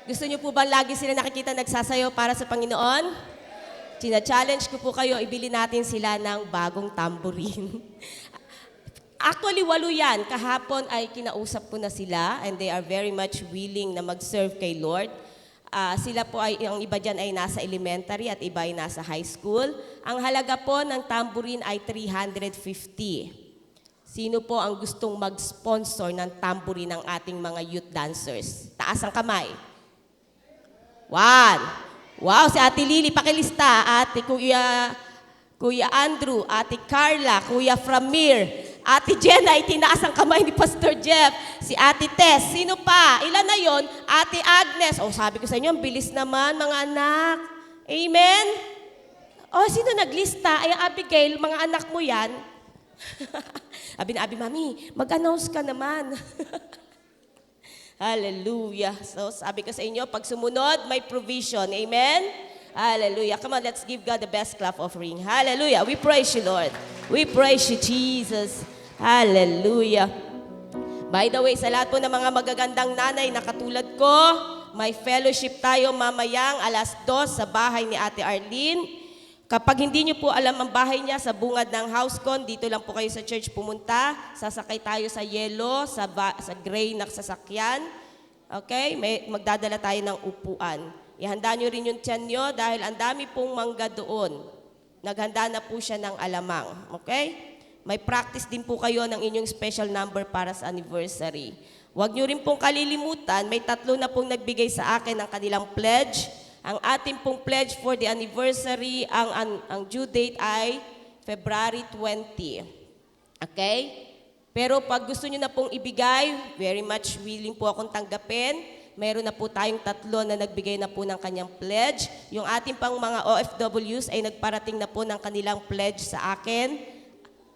Gusto niyo po ba lagi sila nakikita nagsasayaw para sa Panginoon? China-challenge ko po kayo, ibili natin sila ng bagong tambourine. Actually, 8 yan. Kahapon ay kinausap ko na sila and they are very much willing na mag-serve kay Lord. Sila po ay, ang iba dyan ay nasa elementary at iba ay nasa high school. Ang halaga po ng tambourine ay 350. Sino po ang gustong mag-sponsor ng tambourine ng ating mga youth dancers? Taas ang kamay. 1. Wow, si Ate Lily, pakilista. Ate Kuya Andrew, Ate Carla, Kuya Framir, Ate Jenna, itinaas ang kamay ni Pastor Jeff. Si Ate Tess, sino pa? Ilan na yon? Ate Agnes. Sabi ko sa inyo, ang bilis naman, mga anak. Amen? Sino naglista? Ay, Abigail, mga anak mo yan. Sabi na, Mami, mag-announce ka naman. Hallelujah. So, sabi ko sa inyo, pag sumunod, may provision. Amen? Hallelujah. Come on, let's give God the best clap offering. Hallelujah. We praise you, Lord. We praise you, Jesus. Hallelujah. By the way, sa lahat po ng mga magagandang nanay na katulad ko, may fellowship tayo mamayang 2:00 sa bahay ni Ate Arlene. Kapag hindi niyo po alam ang bahay niya sa bungad ng Housecon, dito lang po kayo sa church pumunta. Sasakay tayo sa yellow, sa gray na sasakyan. Okay? Magdadala tayo ng upuan. Ihanda niyo rin yung tiyan niyo dahil ang dami pong mangga doon. Naghanda na po siya ng alamang. Okay? May practice din po kayo ng inyong special number para sa anniversary. Huwag niyo rin pong kalilimutan, may 3 na pong nagbigay sa akin ng kanilang pledge. Ang ating pong pledge for the anniversary, ang due date ay February 20. Okay? Pero pag gusto niyo na pong ibigay, very much willing po akong tanggapin. Meron na po tayong 3 na nagbigay na po ng kanyang pledge. Yung ating pang mga OFWs ay nagparating na po ng kanilang pledge sa akin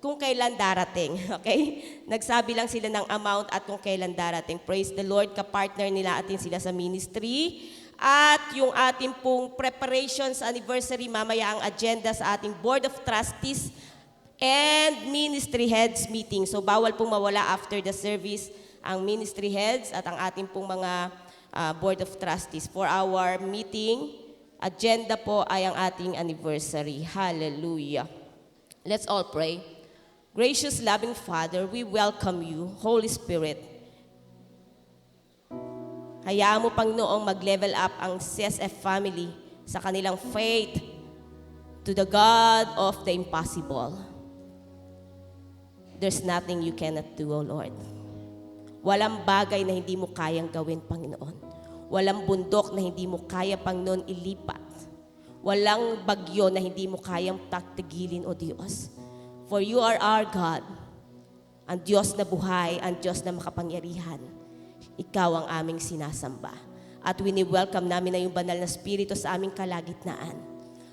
kung kailan darating. Okay? Nagsabi lang sila ng amount at kung kailan darating. Praise the Lord, kapartner nila atin sila sa ministry. At yung ating pong preparations anniversary, mamaya ang agenda sa ating Board of Trustees and Ministry Heads meeting. So bawal pong mawala after the service ang Ministry Heads at ang ating pong mga Board of Trustees. For our meeting, agenda po ay ang ating anniversary. Hallelujah. Let's all pray. Gracious, loving Father, we welcome you, Holy Spirit. Hayaan mo, Panginoong, mag-level up ang CSF family sa kanilang faith to the God of the impossible. There's nothing you cannot do, O Lord. Walang bagay na hindi mo kayang gawin, Panginoon. Walang bundok na hindi mo kaya, Panginoon, ilipat. Walang bagyo na hindi mo kayang tatigilin, O Diyos. For you are our God, ang Diyos na buhay, ang Diyos na makapangyarihan. Ikaw ang aming sinasamba. At wini-welcome namin na yung banal na Espiritu sa aming kalagitnaan.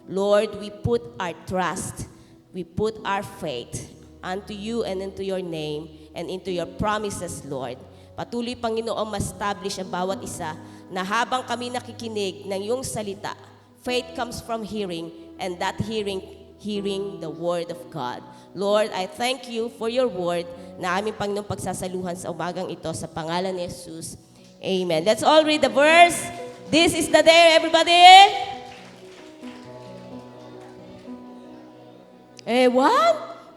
Lord, we put our trust, we put our faith unto you and into your name and into your promises, Lord. Patuloy, Panginoon, ma-establish ang bawat isa na habang kami nakikinig ng iyong salita, faith comes from hearing, and that hearing the word of God. Lord, I thank you for your word na aming Panginoong pagsasaluhan sa umagang ito sa pangalan ni Jesus. Amen. Let's all read the verse. This is the day, everybody.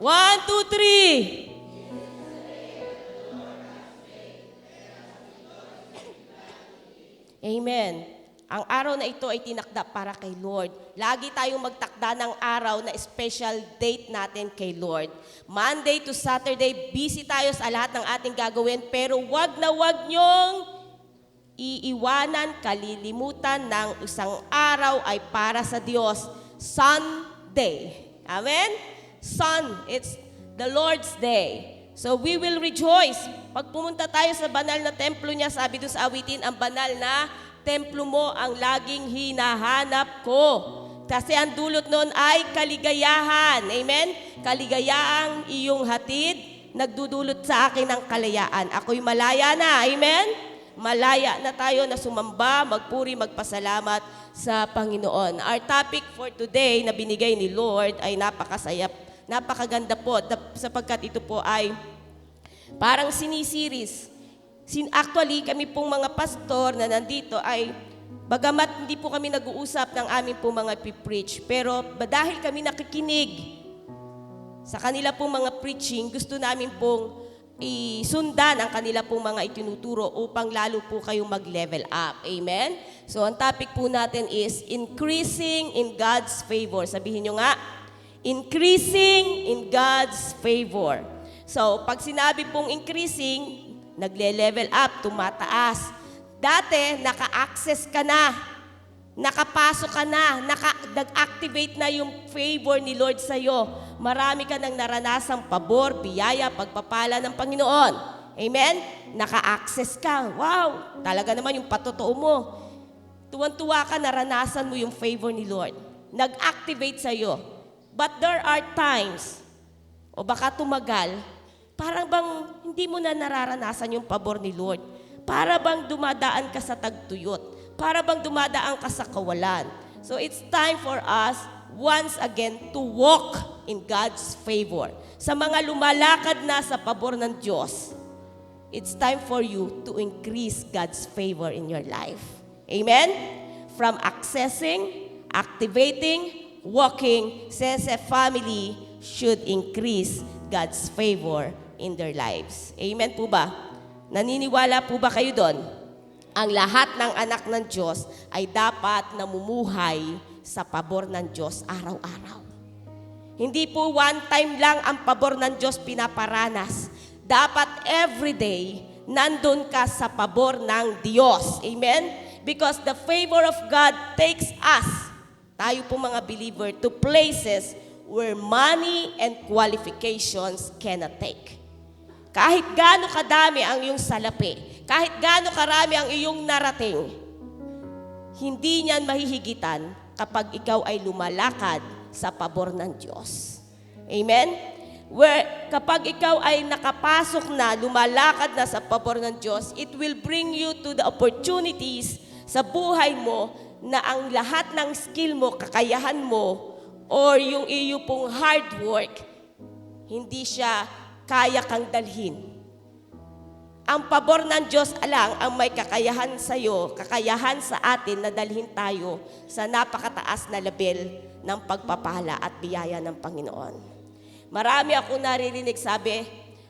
One, 2, 3. Amen. Ang araw na ito ay tinakda para kay Lord. Lagi tayong magtakda ng araw na special date natin kay Lord. Monday to Saturday, busy tayo sa lahat ng ating gagawin, pero wag niyong iiwanan, kalilimutan ng isang araw ay para sa Diyos. Sunday. Amen? It's the Lord's day. So we will rejoice. Pag pumunta tayo sa banal na templo niya, sabi doon sa awitin, ang banal na templo mo ang laging hinahanap ko. Kasi ang dulot nun ay kaligayahan. Amen? Kaligayahan iyong hatid, nagdudulot sa akin ng kalayaan. Ako'y malaya na. Amen? Malaya na tayo na sumamba, magpuri, magpasalamat sa Panginoon. Our topic for today na binigay ni Lord ay napakasaya, napakaganda po sapagkat ito po ay parang sinisiris. Actually, kami pong mga pastor na nandito ay, bagamat hindi po kami nag-uusap ng aming pong mga preach, pero dahil kami nakikinig sa kanila pong mga preaching, gusto namin pong isundan ang kanila pong mga itinuturo upang lalo po kayong mag-level up. Amen? So, ang topic po natin is increasing in God's favor. Sabihin nyo nga, increasing in God's favor. So, pag sinabi pong increasing, nagle-level up, tumataas. Dati, naka-access ka na, nakapasok ka na, nag-activate na yung favor ni Lord sa'yo. Marami ka nang naranasang pabor, biyaya, pagpapala ng Panginoon. Amen? Naka-access ka. Wow! Talaga naman yung patotoo mo. Tuwan-tuwa ka, naranasan mo yung favor ni Lord. Nag-activate sa'yo. But there are times, o baka tumagal, parang bang hindi mo na nararanasan yung pabor ni Lord. Para bang dumadaan ka sa tagtuyot. Para bang dumadaan ka sa kawalan. So it's time for us once again to walk in God's favor. Sa mga lumalakad na sa pabor ng Diyos, it's time for you to increase God's favor in your life. Amen? From accessing, activating, walking, says a family should increase God's favor in their lives. Amen po ba? Naniniwala po ba kayo doon? Ang lahat ng anak ng Diyos ay dapat namumuhay sa pabor ng Diyos araw-araw. Hindi po one time lang ang pabor ng Diyos pinaparanas. Dapat everyday, nandun ka sa pabor ng Diyos. Amen? Because the favor of God takes us, tayo po mga believer, to places where money and qualifications cannot take. Kahit gaano kadami ang iyong salapi, kahit gaano karami ang iyong narating, hindi niyan mahihigitan kapag ikaw ay lumalakad sa pabor ng Diyos. Amen? Kapag ikaw ay nakapasok na, lumalakad na sa pabor ng Diyos, it will bring you to the opportunities sa buhay mo na ang lahat ng skill mo, kakayahan mo, or yung iyo pong hard work, hindi siya kaya kang dalhin. Ang pabor ng Diyos lang ang may kakayahan sa iyo, kakayahan sa atin na dalhin tayo sa napakataas na level ng pagpapala at biyaya ng Panginoon. Marami ako naririnig sabi,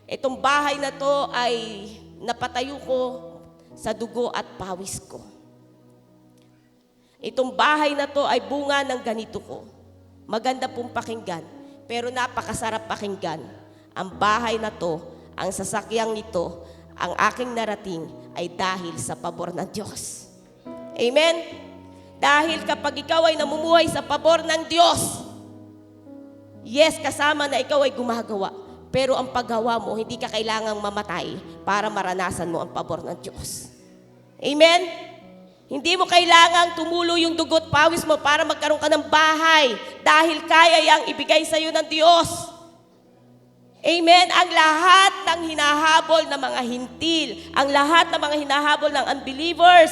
itong bahay na to ay napatayo ko sa dugo at pawis ko. Itong bahay na to ay bunga ng ganito ko. Maganda pong pakinggan, pero napakasarap pakinggan. Ang bahay na to, ang sasakyang nito, ang aking narating ay dahil sa pabor ng Diyos. Amen? Dahil kapag ikaw ay namumuhay sa pabor ng Diyos, yes, kasama na ikaw ay gumagawa, pero ang paggawa mo, hindi ka kailangang mamatay para maranasan mo ang pabor ng Diyos. Amen? Hindi mo kailangang tumulo yung dugot pawis mo para magkaroon ka ng bahay dahil kaya yang ibigay sa iyo ng Diyos. Amen? Ang lahat ng hinahabol ng mga hintil, ang lahat ng mga hinahabol ng unbelievers,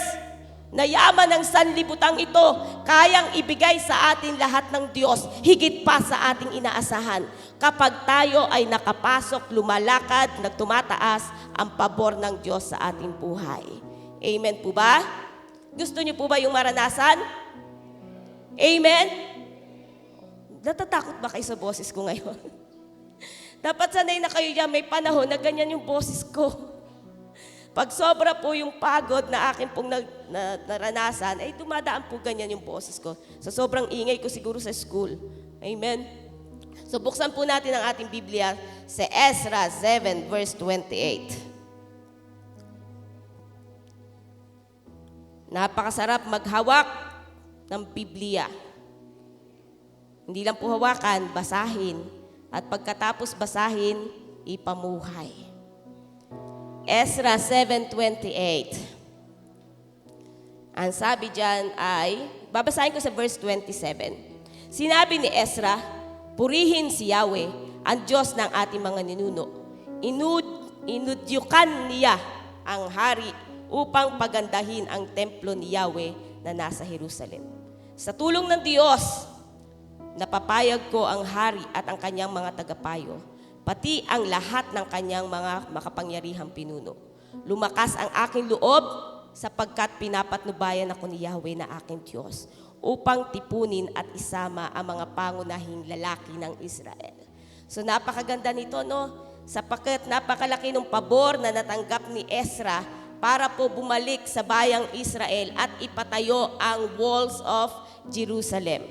na yaman ng sanlibutang ito, kayang ibigay sa atin lahat ng Diyos, higit pa sa ating inaasahan. Kapag tayo ay nakapasok, lumalakad, nagtumataas ang pabor ng Diyos sa ating buhay. Amen po ba? Gusto niyo po ba yung maranasan? Amen? Natatakot ba kayo sa boses ko ngayon? Dapat sanay na kayo dyan, may panahon na ganyan yung boses ko. Pag sobra po yung pagod na akin pong naranasan, ay dumadaan po ganyan yung boses ko. So sobrang ingay ko siguro sa school. Amen? So buksan po natin ang ating Biblia sa Ezra 7 verse 28. Napakasarap maghawak ng Biblia. Hindi lang po hawakan, basahin. At pagkatapos basahin, ipamuhay. Ezra 7:28. Ang sabi diyan ay, babasahin ko sa verse 27. Sinabi ni Ezra, purihin si Yahweh, ang Diyos ng ating mga ninuno. Inudyukan niya ang hari upang pagandahin ang templo ni Yahweh na nasa Jerusalem. Sa tulong ng Diyos, napapayag ko ang hari at ang kanyang mga tagapayo, pati ang lahat ng kanyang mga makapangyarihang pinuno. Lumakas ang aking loob sapagkat pinapatnubayan ako ni Yahweh na aking Diyos upang tipunin at isama ang mga pangunahing lalaki ng Israel. So napakaganda nito, no? Sapagkat napakalaki ng pabor na natanggap ni Ezra para po bumalik sa bayang Israel at ipatayo ang walls of Jerusalem.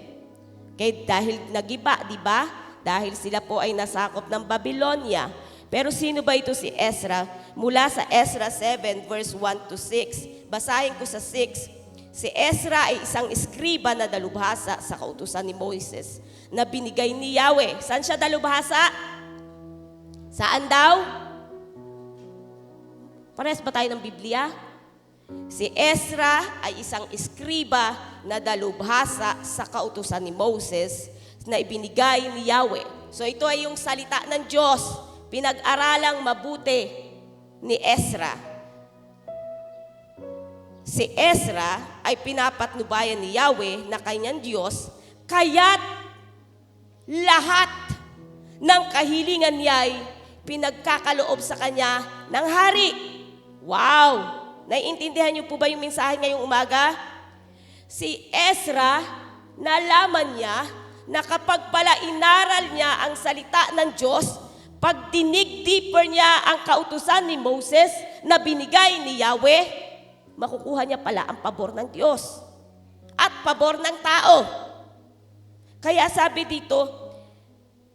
Okay, dahil nagiba, di ba? Dahil sila po ay nasakop ng Babylonia. Pero sino ba ito si Ezra? Mula sa Ezra 7 verse 1 to 6. Basahin ko sa 6. Si Ezra ay isang eskriba na dalubhasa sa kautusan ni Moises na binigay ni Yahweh. Saan siya dalubhasa? Saan daw? Parehas ba tayo ng Biblia? Si Ezra ay isang eskriba na dalubhasa sa kautusan ni Moses na ibinigay ni Yahweh. So ito ay yung salita ng Diyos, pinag-aralang mabuti ni Ezra. Si Ezra ay pinapatnubayan ni Yahweh na kanyang Diyos, kaya't lahat ng kahilingan niya ay pinagkakaloob sa kanya ng hari. Wow! Naiintindihan niyo po ba yung mensahe ngayong umaga? Si Ezra, nalaman niya na kapag pala inaral niya ang salita ng Diyos, pag dinig deeper niya ang kautusan ni Moses na binigay ni Yahweh, makukuha niya pala ang pabor ng Diyos at pabor ng tao. Kaya sabi dito,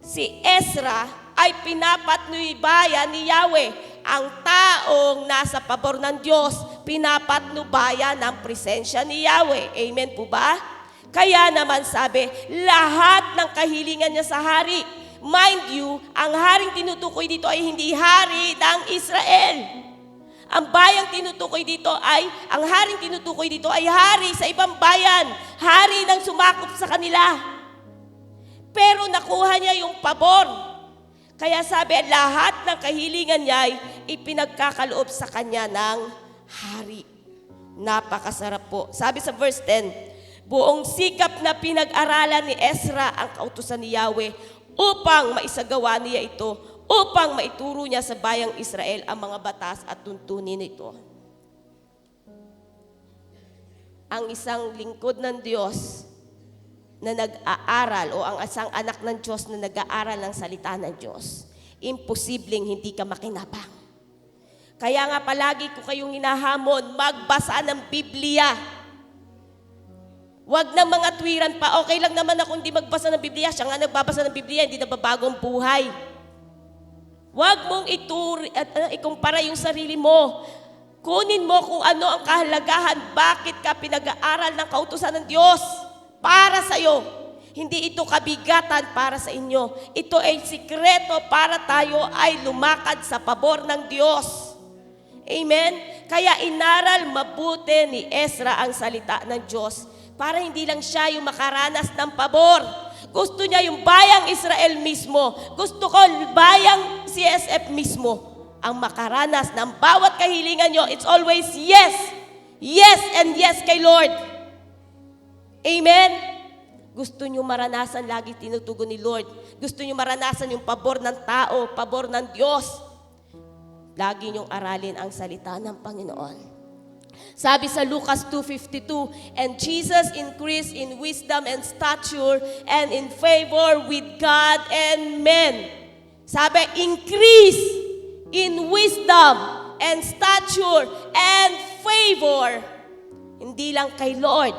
si Ezra ay pinapatnubayan ni Yahweh. Ang taong nasa pabor ng Diyos, pinapatnubayan ng presensya ni Yahweh. Amen po ba? Kaya naman sabi, lahat ng kahilingan niya sa hari. Mind you, ang haring tinutukoy dito ay hindi hari ng Israel. Ang bayang tinutukoy dito ay, ang haring tinutukoy dito ay hari sa ibang bayan. Hari ng sumakop sa kanila. Pero nakuha niya yung pabor. Kaya sabi, lahat ng kahilingan niya ay ipinagkakaloob sa kanya ng hari. Napakasarap po. Sabi sa verse 10, buong sikap na pinag-aralan ni Ezra ang kautusan ni Yahweh upang maisagawa niya ito, upang maituro niya sa bayang Israel ang mga batas at tuntunin nito. Ang isang lingkod ng Diyos na nag-aaral o ang isang anak ng Diyos na nag-aaral ng salita ng Diyos, imposibleng hindi ka makinabang. Kaya nga palagi ko kayong hinahamon, magbasa ng Biblia. Huwag na mga tuwiran pa, okay lang naman ako hindi magbasa ng Biblia. Siya nga nagbabasa ng Biblia, hindi nababago ang buhay. Huwag mong ikumpara yung sarili mo. Kunin mo kung ano ang kahalagahan, bakit ka pinag-aaral ng kautusan ng Diyos. Para sa iyo. Hindi ito kabigatan para sa inyo. Ito ay sikreto para tayo ay lumakad sa pabor ng Diyos. Amen? Kaya inaral mabuti ni Ezra ang salita ng Diyos para hindi lang siya yung makaranas ng pabor. Gusto niya yung bayang Israel mismo. Gusto ko bayang CSF mismo ang makaranas ng bawat kahilingan nyo. It's always yes. Yes and yes kay Lord. Amen? Gusto nyo maranasan lagi tinutugon ni Lord. Gusto nyo maranasan yung pabor ng tao, pabor ng Diyos. Lagi nyong aralin ang salita ng Panginoon. Sabi sa Lucas 2:52, and Jesus increased in wisdom and stature and in favor with God and men. Sabi, increase in wisdom and stature and favor. Hindi lang kay Lord,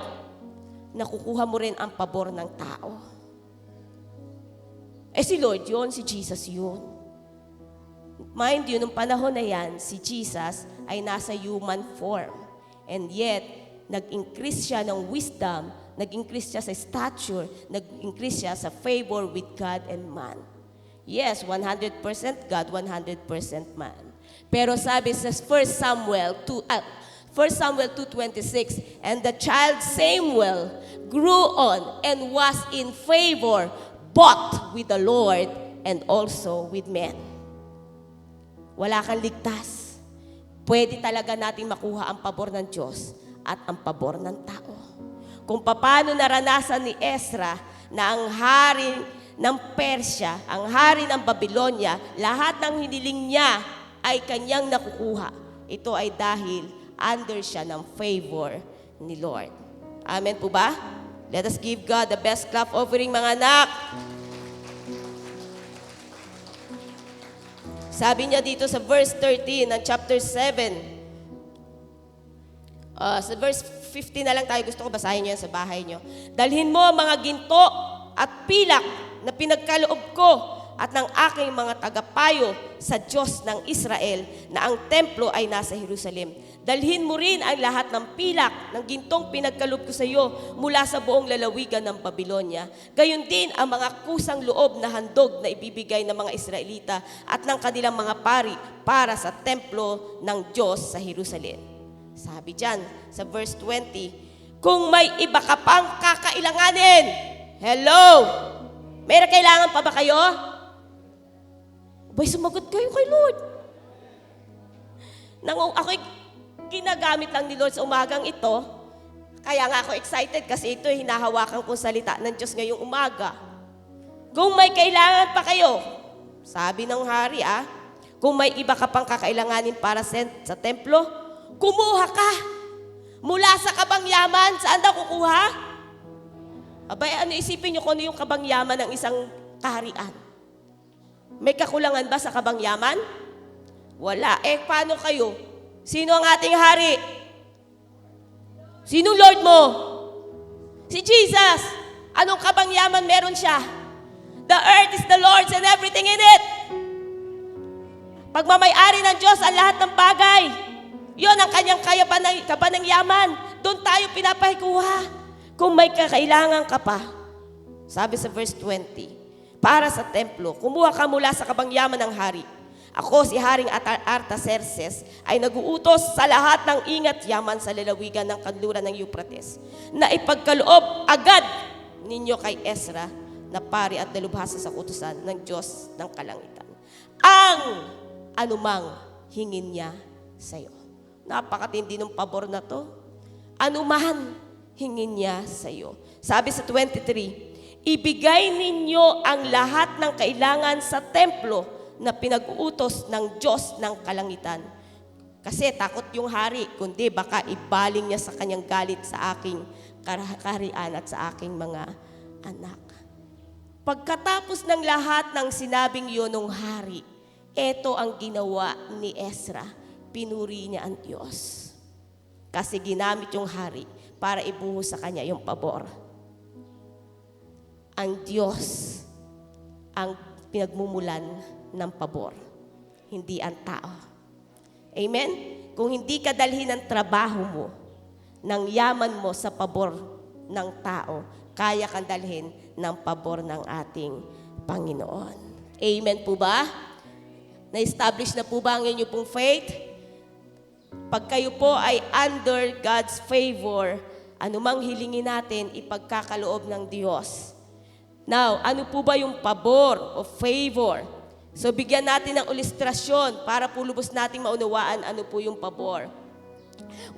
nakukuha mo rin ang pabor ng tao. Si Lord yun, si Jesus yun. Mind you, nung panahon na yan, si Jesus ay nasa human form. And yet, nag-increase siya ng wisdom, nag-increase siya sa stature, nag-increase siya sa favor with God and man. Yes, 100% God, 100% man. Pero sabi sa 1 Samuel 2:26, and the child Samuel grew on and was in favor both with the Lord and also with men. Wala kang ligtas. Pwede talaga natin makuha ang pabor ng Diyos at ang pabor ng tao. Kung paano naranasan ni Ezra na ang hari ng Persya, ang hari ng Babylonia, lahat ng hiniling niya ay kanyang nakukuha. ito ay dahil under siya ng favor ni Lord. Amen po ba? Let us give God the best clap offering, mga anak. Sabi niya dito sa verse 13 ng chapter 7, sa verse 15 na lang tayo, gusto ko basahin niyo yan sa bahay niyo. Dalhin mo mga ginto at pilak na pinagkaloob ko at ng aking mga tagapayo sa Diyos ng Israel na ang templo ay nasa Jerusalem. Dalhin mo rin ang lahat ng pilak ng gintong pinagkaloob ko sa iyo mula sa buong lalawigan ng Babylonia. Gayon din ang mga kusang loob na handog na ibibigay ng mga Israelita at ng kanilang mga pari para sa templo ng Diyos sa Jerusalem. Sabi dyan sa verse 20, kung may iba ka pang kakailanganin, hello, may kailangan pa ba kayo? Abay, sumagot kayo kay Lord. Nang ako'y ginagamit lang ni Lord sa umagang ito, kaya nga ako excited kasi ito hinahawakan kong salita ng Diyos ngayong umaga. Kung may kailangan pa kayo, sabi ng hari, kung may iba ka pang kakailanganin para sa templo, kumuha ka. Mula sa kabangyaman, saan daw kukuha? Abay, ano isipin nyo kung ano yung kabangyaman ng isang kaharian? May kakulangan ba sa kabangyaman? Wala. Paano kayo? Sino ang ating hari? Sinong Lord mo? Si Jesus. Anong kabangyaman meron siya? The earth is the Lord's and everything in it. Pagmamayari ng Diyos ang lahat ng bagay. Yon ang kanyang kapanangyaman. Doon tayo pinapahikuha. Kung may kakailangan ka pa, sabi sa verse 20, para sa templo, kumuha ka mula sa kabangyaman ng hari. Ako, si Haring Artaxerxes, ay naguutos sa lahat ng ingat yaman sa lalawigan ng kanluran ng Euphrates, na ipagkaloob agad ninyo kay Ezra, na pari at dalubhasa sa utusan ng Diyos ng kalangitan, ang anumang hingin niya sa iyo. Napakatindi ng pabor na to. Anuman hingin niya sa iyo. Sabi sa 23, ibigay ninyo ang lahat ng kailangan sa templo na pinag-uutos ng Diyos ng kalangitan. Kasi takot yung hari, kundi baka ibaling niya sa kanyang galit sa aking kaharian at sa aking mga anak. Pagkatapos ng lahat ng sinabing yun ng hari, ito ang ginawa ni Ezra. Pinuri niya ang Diyos. Kasi ginamit yung hari para ibuhos sa kanya yung pabor. Ang Diyos ang pinagmumulan ng pabor, hindi ang tao. Amen? Kung hindi ka dalhin ang trabaho mo, ng yaman mo sa pabor ng tao, kaya kang dalhin ng pabor ng ating Panginoon. Amen po ba? Na-establish na po ba ang inyo pong faith? Pag kayo po ay under God's favor, anumang hilingin natin, ipagkakaloob ng Diyos. Now, ano po ba yung pabor o favor? So, bigyan natin ng ilustrasyon para po lubos nating maunawaan ano po yung pabor.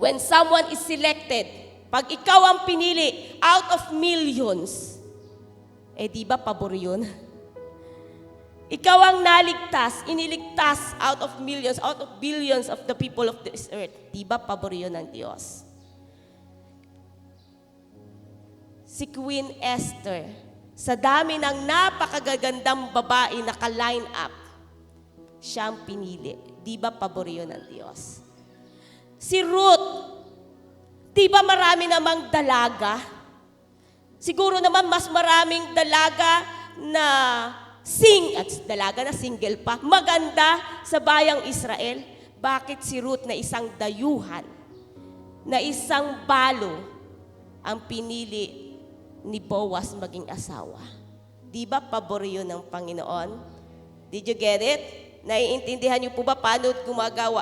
When someone is selected, pag ikaw ang pinili out of millions, di ba pabor yun? Ikaw ang naligtas, iniligtas out of millions, out of billions of the people of this earth. Di ba pabor yun ng Diyos? Si Queen Esther, sa dami ng napakagagandang babae na ka-line up, siya ang pinili. Di ba pabor yun ng Diyos? Si Ruth, di ba marami namang dalaga? Siguro naman mas maraming dalaga na dalaga na single pa, maganda sa bayang Israel. Bakit si Ruth na isang dayuhan, na isang balo, ang pinili ni Boaz maging asawa? Di ba pabor yun ng Panginoon? Did you get it? Naiintindihan niyo po ba paano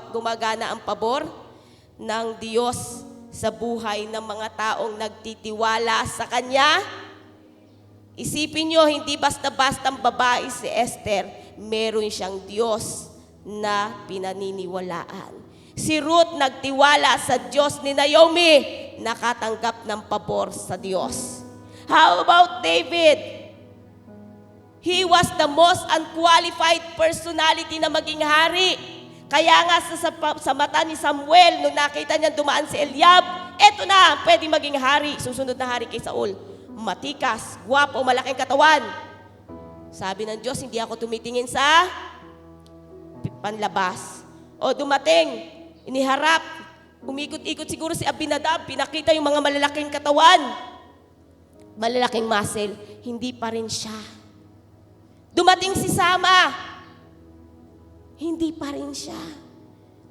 gumagana ang pabor ng Diyos sa buhay ng mga taong nagtitiwala sa Kanya? Isipin nyo, hindi basta-bastang babae si Esther, meron siyang Diyos na pinaniniwalaan. Si Ruth nagtiwala sa Diyos ni Naomi, nakatanggap ng pabor sa Diyos. How about David? He was the most unqualified personality na maging hari. Kaya nga sa mata ni Samuel, nung nakita niya dumaan si Eliab, eto na, pwede maging hari, susunod na hari kay Saul. Matikas, gwapo, malaking katawan. Sabi ng Diyos, hindi ako tumitingin sa panlabas. O dumating, iniharap, umikot-ikot siguro si Abinadab, pinakita yung mga malalaking katawan, malalaking muscle, hindi pa rin siya. Dumating si Sama, hindi pa rin siya.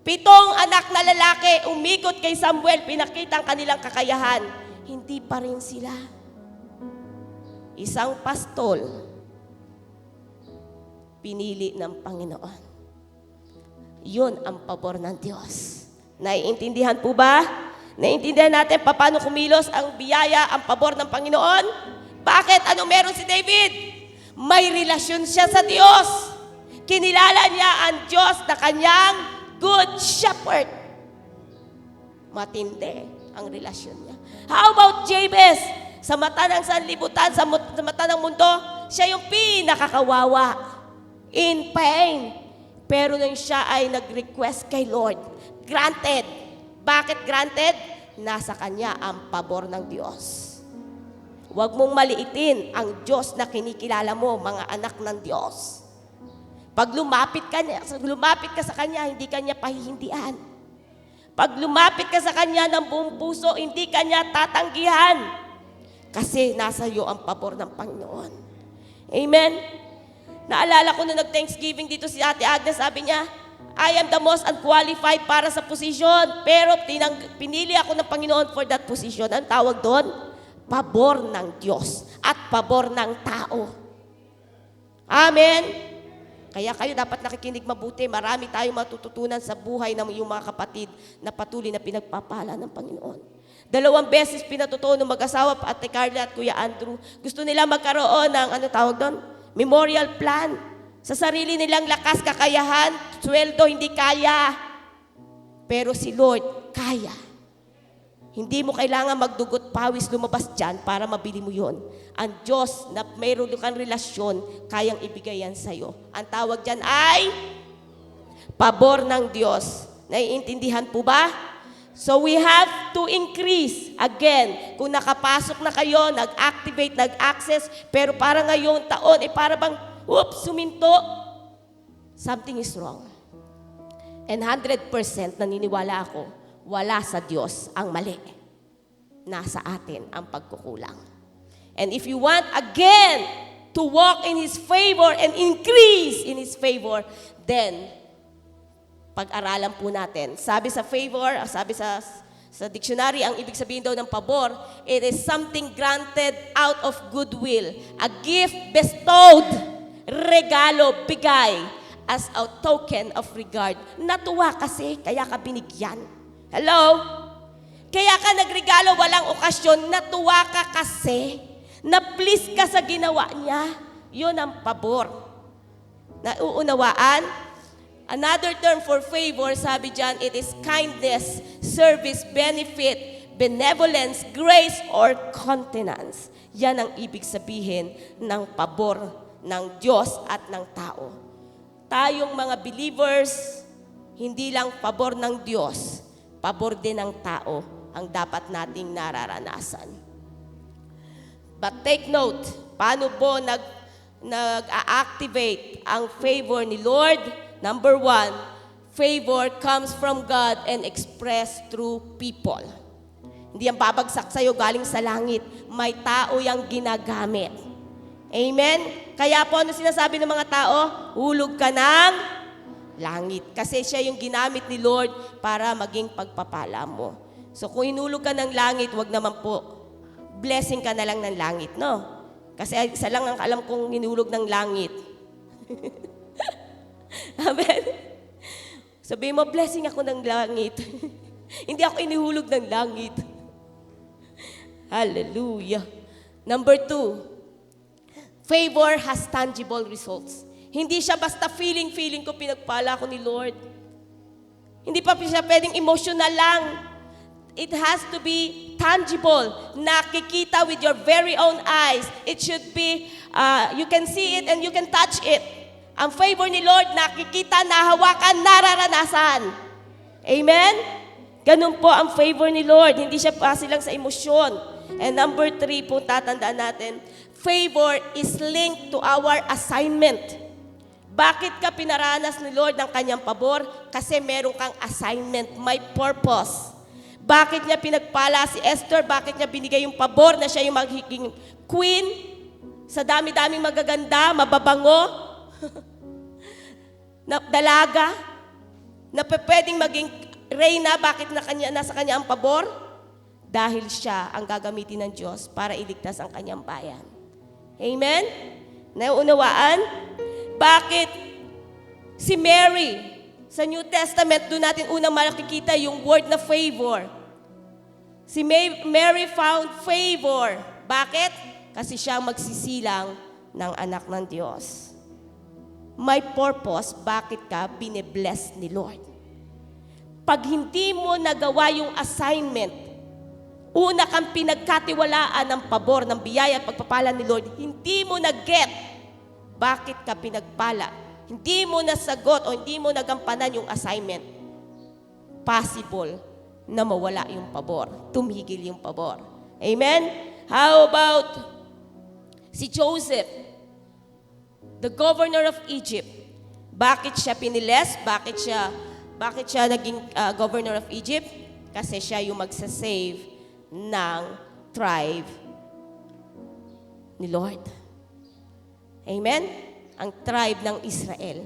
7 anak na lalaki, umikot kay Samuel, pinakita ang kanilang kakayahan, hindi pa rin sila. Isang pastol, pinili ng Panginoon. Yun ang pabor ng Diyos. Naiintindihan po ba? Naiintindihan natin paano kumilos ang biyaya, ang pabor ng Panginoon? Bakit? Ano meron si David? May relasyon siya sa Diyos. Kinilala niya ang Diyos na kanyang good shepherd. Matindi ang relasyon niya. How about Jabez? Sa mata ng sanlibutan, sa mata ng mundo, siya yung pinakakawawa. In pain. Pero nung siya ay nag-request kay Lord, granted. Bakit granted? Nasa kanya ang pabor ng Diyos. Huwag mong maliitin ang Diyos na kinikilala mo, mga anak ng Diyos. Pag lumapit ka sa Kanya, hindi Kanya pahihindian. Pag lumapit ka sa Kanya ng buong puso, hindi Kanya tatanggihan. Kasi nasa iyo ang pabor ng Panginoon. Amen? Naalala ko na nag-Thanksgiving dito si Ate Agnes, sabi niya, I am the most unqualified para sa position, pero pinili ako ng Panginoon for that position. Ang tawag doon? Pabor ng Diyos at pabor ng tao. Amen? Kaya kayo dapat nakikinig mabuti. Marami tayong matututunan sa buhay ng iyong mga kapatid na patuloy na pinagpapala ng Panginoon. 2 beses pinatutuo ng mag-asawa, Ate Carla at Kuya Andrew. Gusto nila magkaroon ng, memorial plan. Sa sarili nilang lakas, kakayahan, sweldo, hindi kaya. Pero si Lord, kaya. Hindi mo kailangan magdugot pawis lumabas dyan para mabili mo yon. Ang Diyos na mayroon kang relasyon, kayang ibigay yan sa'yo. Ang tawag dyan ay pabor ng Diyos. Naiintindihan po ba? So we have to increase. Again, kung nakapasok na kayo, nag-activate, nag-access, pero para ngayong taon, para bang, suminto, something is wrong. And 100% naniniwala ako, wala sa Diyos ang mali. Nasa atin ang pagkukulang. And if you want again to walk in His favor and increase in His favor, then pag-aralan po natin. Sabi sa favor, sabi sa dictionary, ang ibig sabihin daw ng pabor, it is something granted out of goodwill. A gift bestowed, regalo, bigay, as a token of regard. Natuwa kasi, kaya ka binigyan. Hello? Kaya ka nagregalo, walang okasyon, natuwa ka kasi, na-please ka sa ginawa niya. Yun ang pabor. Nauunawaan? Another term for favor, sabi dyan, it is kindness, service, benefit, benevolence, grace, or continence. Yan ang ibig sabihin ng pabor ng Diyos at ng tao. Tayong mga believers, hindi lang pabor ng Diyos, pabor din ng tao ang dapat nating nararanasan. But take note, paano po nag-a-activate ang favor ni Lord? Number 1, favor comes from God and expressed through people. Hindi yan babagsak sa'yo galing sa langit. May tao yang ginagamit. Amen? Kaya po, ano sinasabi ng mga tao? Hulog ka ng langit. Kasi siya yung ginamit ni Lord para maging pagpapala mo. So kung hinulog ka ng langit, wag naman po, blessing ka na lang ng langit, no? Kasi isa lang ang alam kong hinulog ng langit. Amen? Sabihin mo, blessing ako ng langit. Hindi ako inihulog ng langit. Hallelujah. Number 2, favor has tangible results. Hindi siya basta feeling ko pinagpala ko ni Lord. Hindi pa siya pwedeng emotional lang. It has to be tangible. Nakikita with your very own eyes. It should be, you can see it and you can touch it. Ang favor ni Lord, nakikita, nahawakan, nararanasan. Amen? Ganun po ang favor ni Lord. Hindi siya base lang sa emosyon. And number 3 po, tatandaan natin, favor is linked to our assignment. Bakit ka pinaranas ni Lord ng kanyang pabor? Kasi meron kang assignment, may purpose. Bakit niya pinagpala si Esther? Bakit niya binigay yung pabor na siya yung magiging queen? Sa dami-daming magaganda, mababango, na dalaga, na pwedeng maging reyna, bakit nasa kanya ang pabor? Dahil siya ang gagamitin ng Diyos para iligtas ang kanyang bayan. Amen? Nauunawaan? Bakit si Mary, sa New Testament, doon natin unang makikita yung word na favor. Si Mary found favor. Bakit? Kasi siya magsisilang ng anak ng Diyos. May purpose, bakit ka bine-bless ni Lord. Pag hindi mo nagawa yung assignment, una kang pinagkatiwalaan ng pabor, ng biyaya at pagpapala ni Lord, hindi mo na-get bakit ka pinagpala. Hindi mo nasagot o hindi mo nagampanan yung assignment. Possible na mawala yung pabor. Tumigil yung pabor. Amen? How about si Joseph, the governor of Egypt? Bakit siya piniles? Bakit siya naging governor of Egypt? Kasi siya yung magsasave ng tribe ni Lord. Amen? Ang tribe ng Israel.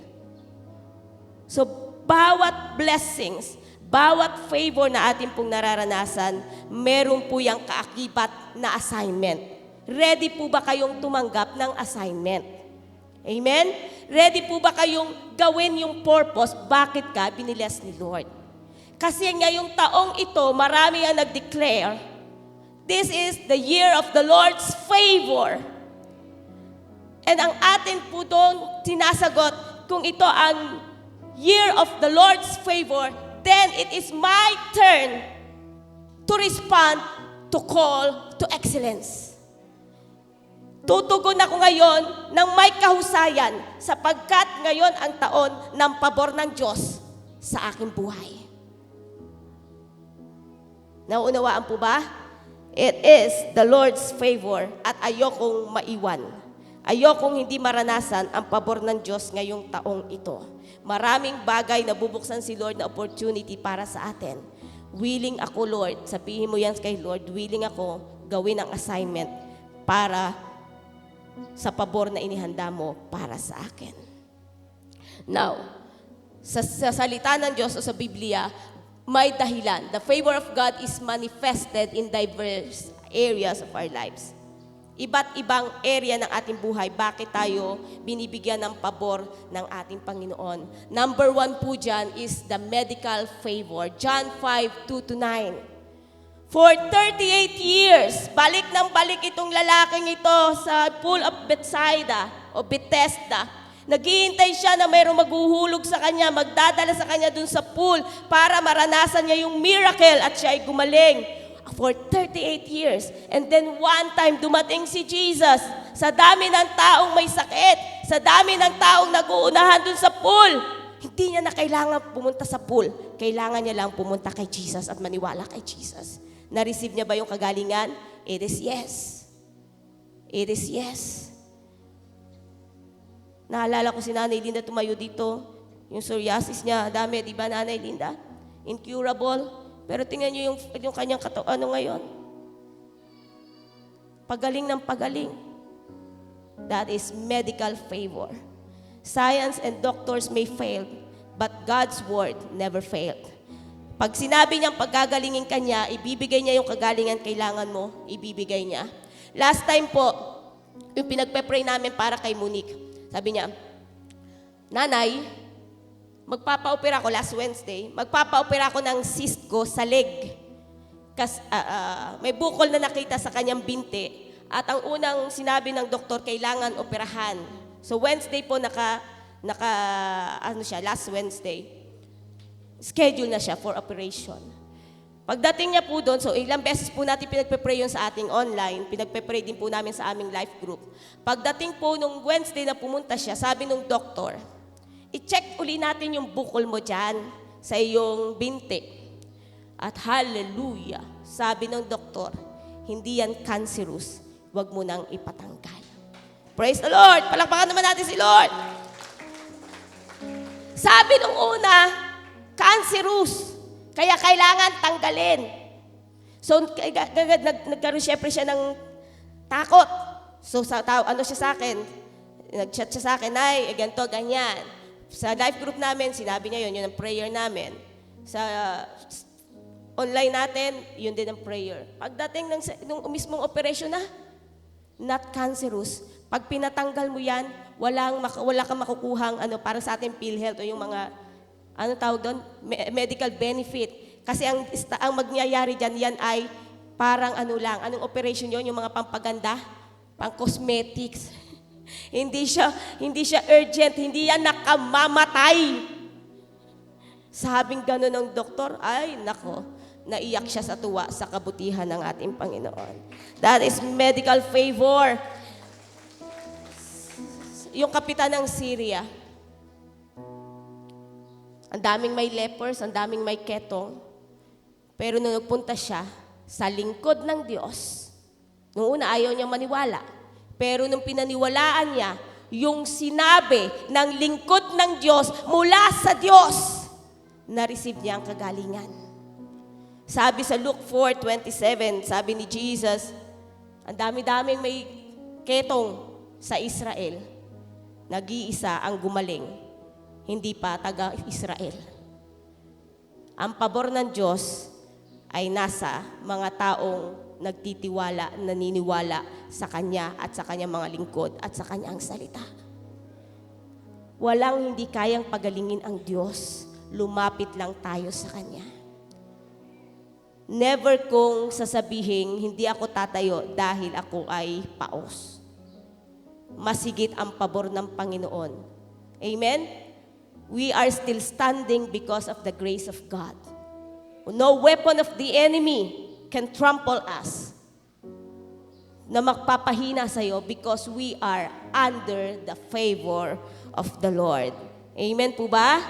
So, bawat blessings, bawat favor na ating pong nararanasan, meron po yung kaakibat na assignment. Ready po ba kayong tumanggap ng assignment? Amen? Ready po ba kayong gawin yung purpose? Bakit ka biniles ni Lord? Kasi ngayong taong ito, marami ang nag-declare, this is the year of the Lord's favor. And ang atin po doon sinasagot, kung ito ang year of the Lord's favor, then it is my turn to respond, to call to excellence. Tutugon ako ngayon ng may kahusayan sapagkat ngayon ang taon ng pabor ng Diyos sa aking buhay. Nauunawaan po ba? It is the Lord's favor at ayokong maiwan. Ayokong hindi maranasan ang pabor ng Diyos ngayong taong ito. Maraming bagay na bubuksan si Lord na opportunity para sa atin. Willing ako, Lord. Sabihin mo yan kay Lord, willing ako gawin ang assignment para sa pabor na inihanda mo para sa akin. Now, sa salita ng Diyos o sa Biblia, may dahilan. The favor of God is manifested in diverse areas of our lives. Iba't ibang area ng ating buhay, bakit tayo binibigyan ng pabor ng ating Panginoon. Number 1 po dyan is the medical favor. John 5:2-9. For 38 years, balik ng balik itong lalaking ito sa pool of Bethsaida o Bethesda. Naghihintay siya na mayroong maghuhulog sa kanya, magdadala sa kanya dun sa pool para maranasan niya yung miracle at siya ay gumaling. For 38 years. And then one time, dumating si Jesus. Sa dami ng taong may sakit, sa dami ng taong nag-uunahan dun sa pool, hindi niya na kailangan pumunta sa pool. Kailangan niya lang pumunta kay Jesus at maniwala kay Jesus. Na-receive niya ba yung kagalingan? It is yes. It is yes. Naalala ko si Nanay Linda tumayo dito. Yung psoriasis niya, dami, di ba Nanay Linda? Incurable. Pero tingnan niyo yung kanyang ngayon. Pagaling ng pagaling. That is medical favor. Science and doctors may fail, but God's word never failed. Pag sinabi niyang paggagalingin ka niya, ibibigay niya yung kagalingan kailangan mo, ibibigay niya. Last time po, yung pinagpe-pray namin para kay Monique, sabi niya, Nanay, magpapa-opera ako last Wednesday, magpapa-opera ako ng cyst ko sa leg. May bukol na nakita sa kanyang binti. At ang unang sinabi ng doktor, kailangan operahan. So Wednesday po last Wednesday, schedule na siya for operation. Pagdating niya po doon, so ilang beses po natin pinagpe-pray yun sa ating online, pinagpe-pray din po namin sa aming life group. Pagdating po nung Wednesday na pumunta siya, sabi nung doktor, i-check uli natin yung bukol mo dyan sa iyong binti. At hallelujah, sabi ng doktor, hindi yan cancerous, huwag mo nang ipatanggal. Praise the Lord! Palakpakan naman natin si Lord! Sabi nung una, cancerous, kaya kailangan tanggalin. So, nagkaroon syempre siya ng takot. So, ano siya sa akin? Nag-chat siya sa akin, ay, ganito, ganyan. Sa life group namin, sinabi niya yun ang prayer namin. Sa online natin, yun din ang prayer. Pagdating nung mismong operasyon na, not cancerous. Pag pinatanggal mo yan, wala kang makukuhang para sa ating PhilHealth o yung mga tawag doon? Medical benefit. Kasi ang magyayari dyan, yan ay parang anong operation yon, yung mga pampaganda, pang cosmetics. hindi siya urgent, hindi yan nakamamatay. Sabing gano'n ng doktor, ay nako, naiyak siya sa tuwa sa kabutihan ng ating Panginoon. That is medical favor. Yung kapitan ng Syria, ang daming may lepers, ang daming may ketong. Pero nung nagpunta siya sa lingkod ng Diyos, nung una ayaw niyang maniwala. Pero nung pinaniwalaan niya, yung sinabi ng lingkod ng Diyos mula sa Diyos, na-receive niya ang kagalingan. Sabi sa Luke 4:27, sabi ni Jesus, ang dami-daming may ketong sa Israel, nag-iisa ang gumaling, hindi pa taga-Israel. Ang pabor ng Diyos ay nasa mga taong nagtitiwala, naniniwala sa Kanya at sa Kanyang mga lingkod at sa Kanyang salita. Walang hindi kayang pagalingin ang Diyos. Lumapit lang tayo sa Kanya. Never kong sasabihin, hindi ako tatayo dahil ako ay paos. Masigit ang pabor ng Panginoon. Amen? We are still standing because of the grace of God. No weapon of the enemy can trample us na magpapahina sa iyo because we are under the favor of the Lord. Amen po ba?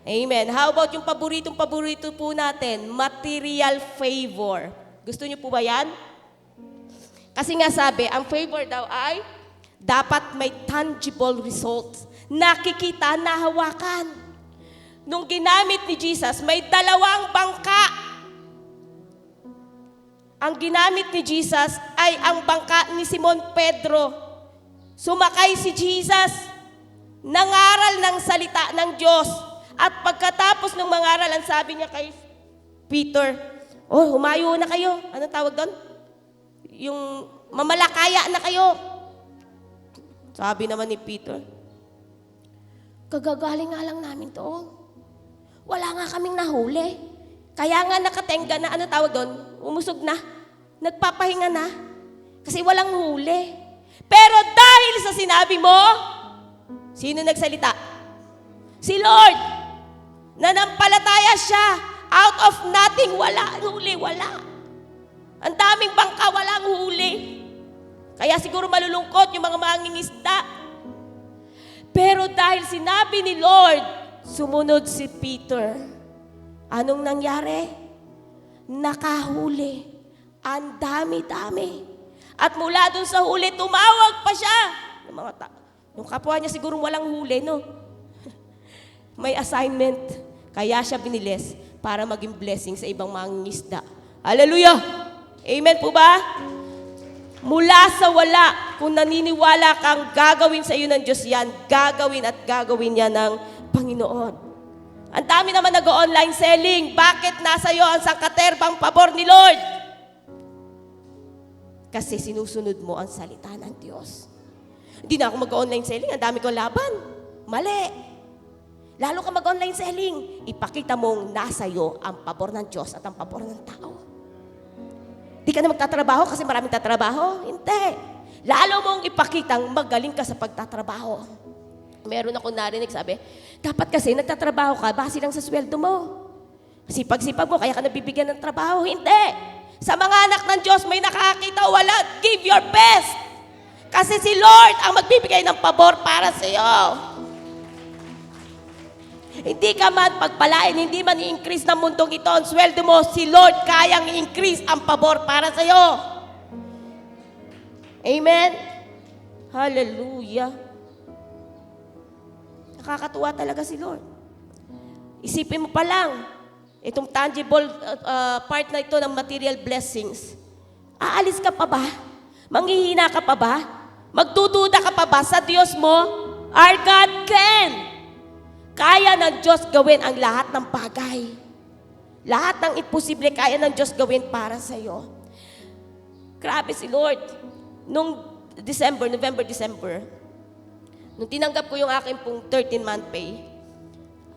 Amen. How about yung paborito po natin? Material favor. Gusto niyo po ba yan? Kasi nga sabi, ang favor daw ay dapat may tangible results. Nakikita, nahawakan. Nung ginamit ni Jesus, may 2 bangka. Ang ginamit ni Jesus ay ang bangka ni Simon Pedro. Sumakay si Jesus, nangaral ng salita ng Diyos. At pagkatapos ng mangaral, ang sabi niya kay Peter, humayo na kayo. Anong tawag doon? Yung mamalakaya na kayo. Sabi naman ni Peter, kagagaling nga lang namin to. Wala nga kaming nahuli. Kaya nga nakatenga na, tawag doon? Umusog na. Nagpapahinga na. Kasi walang huli. Pero dahil sa sinabi mo, sino nagsalita? Si Lord. Nanampalataya siya. Out of nothing, wala huli, wala. Ang daming bangka, walang huli. Kaya siguro malulungkot yung mga mangingisda. Pero dahil sinabi ni Lord, sumunod si Peter. Anong nangyari? Nakahuli. Ang dami-dami. At mula dun sa huli, tumawag pa siya. Nung kapwa niya siguro walang huli, no? May assignment. Kaya siya binilis para maging blessing sa ibang mangingisda. Hallelujah! Amen po ba? Mula sa wala, kung naniniwala kang gagawin sa iyo ng Diyos yan, gagawin at gagawin yan ng Panginoon. Ang dami naman nag-online selling. Bakit nasa iyo ang sangkaterbang pabor ni Lord? Kasi sinusunod mo ang salita ng Diyos. Hindi na ako mag-online selling. Ang dami kong laban. Mali. Lalo ka mag-online selling. Ipakita mong nasa iyo ang pabor ng Diyos at ang pabor ng tao. Di ka na magtatrabaho kasi maraming tatrabaho? Hindi. Lalo mong ipakitang magaling ka sa pagtatrabaho. Meron ako narinig, sabi, dapat kasi nagtatrabaho ka base lang sa sweldo mo. Sipag-sipag mo, kaya ka nabibigyan ng trabaho. Hindi. Sa mga anak ng Diyos, may nakakita, wala. Give your best. Kasi si Lord ang magbibigay ng pabor para sa iyo. Hindi ka man pagpalain, hindi man i-increase ng mundong ito ang sweldo mo, si Lord kayang i-increase ang pabor para sa iyo. Amen? Hallelujah. Nakakatuwa talaga si Lord. Isipin mo pa lang, itong tangible part na ito ng material blessings. Aalis ka pa ba? Manghihina ka pa ba? Magdududa ka pa ba sa Diyos mo? Our God can. Kaya ng Diyos gawin ang lahat ng bagay. Lahat ng imposible kaya ng Diyos gawin para sa iyo. Grabe si Lord. Nung November, December, nung tinanggap ko yung aking pong 13-month pay,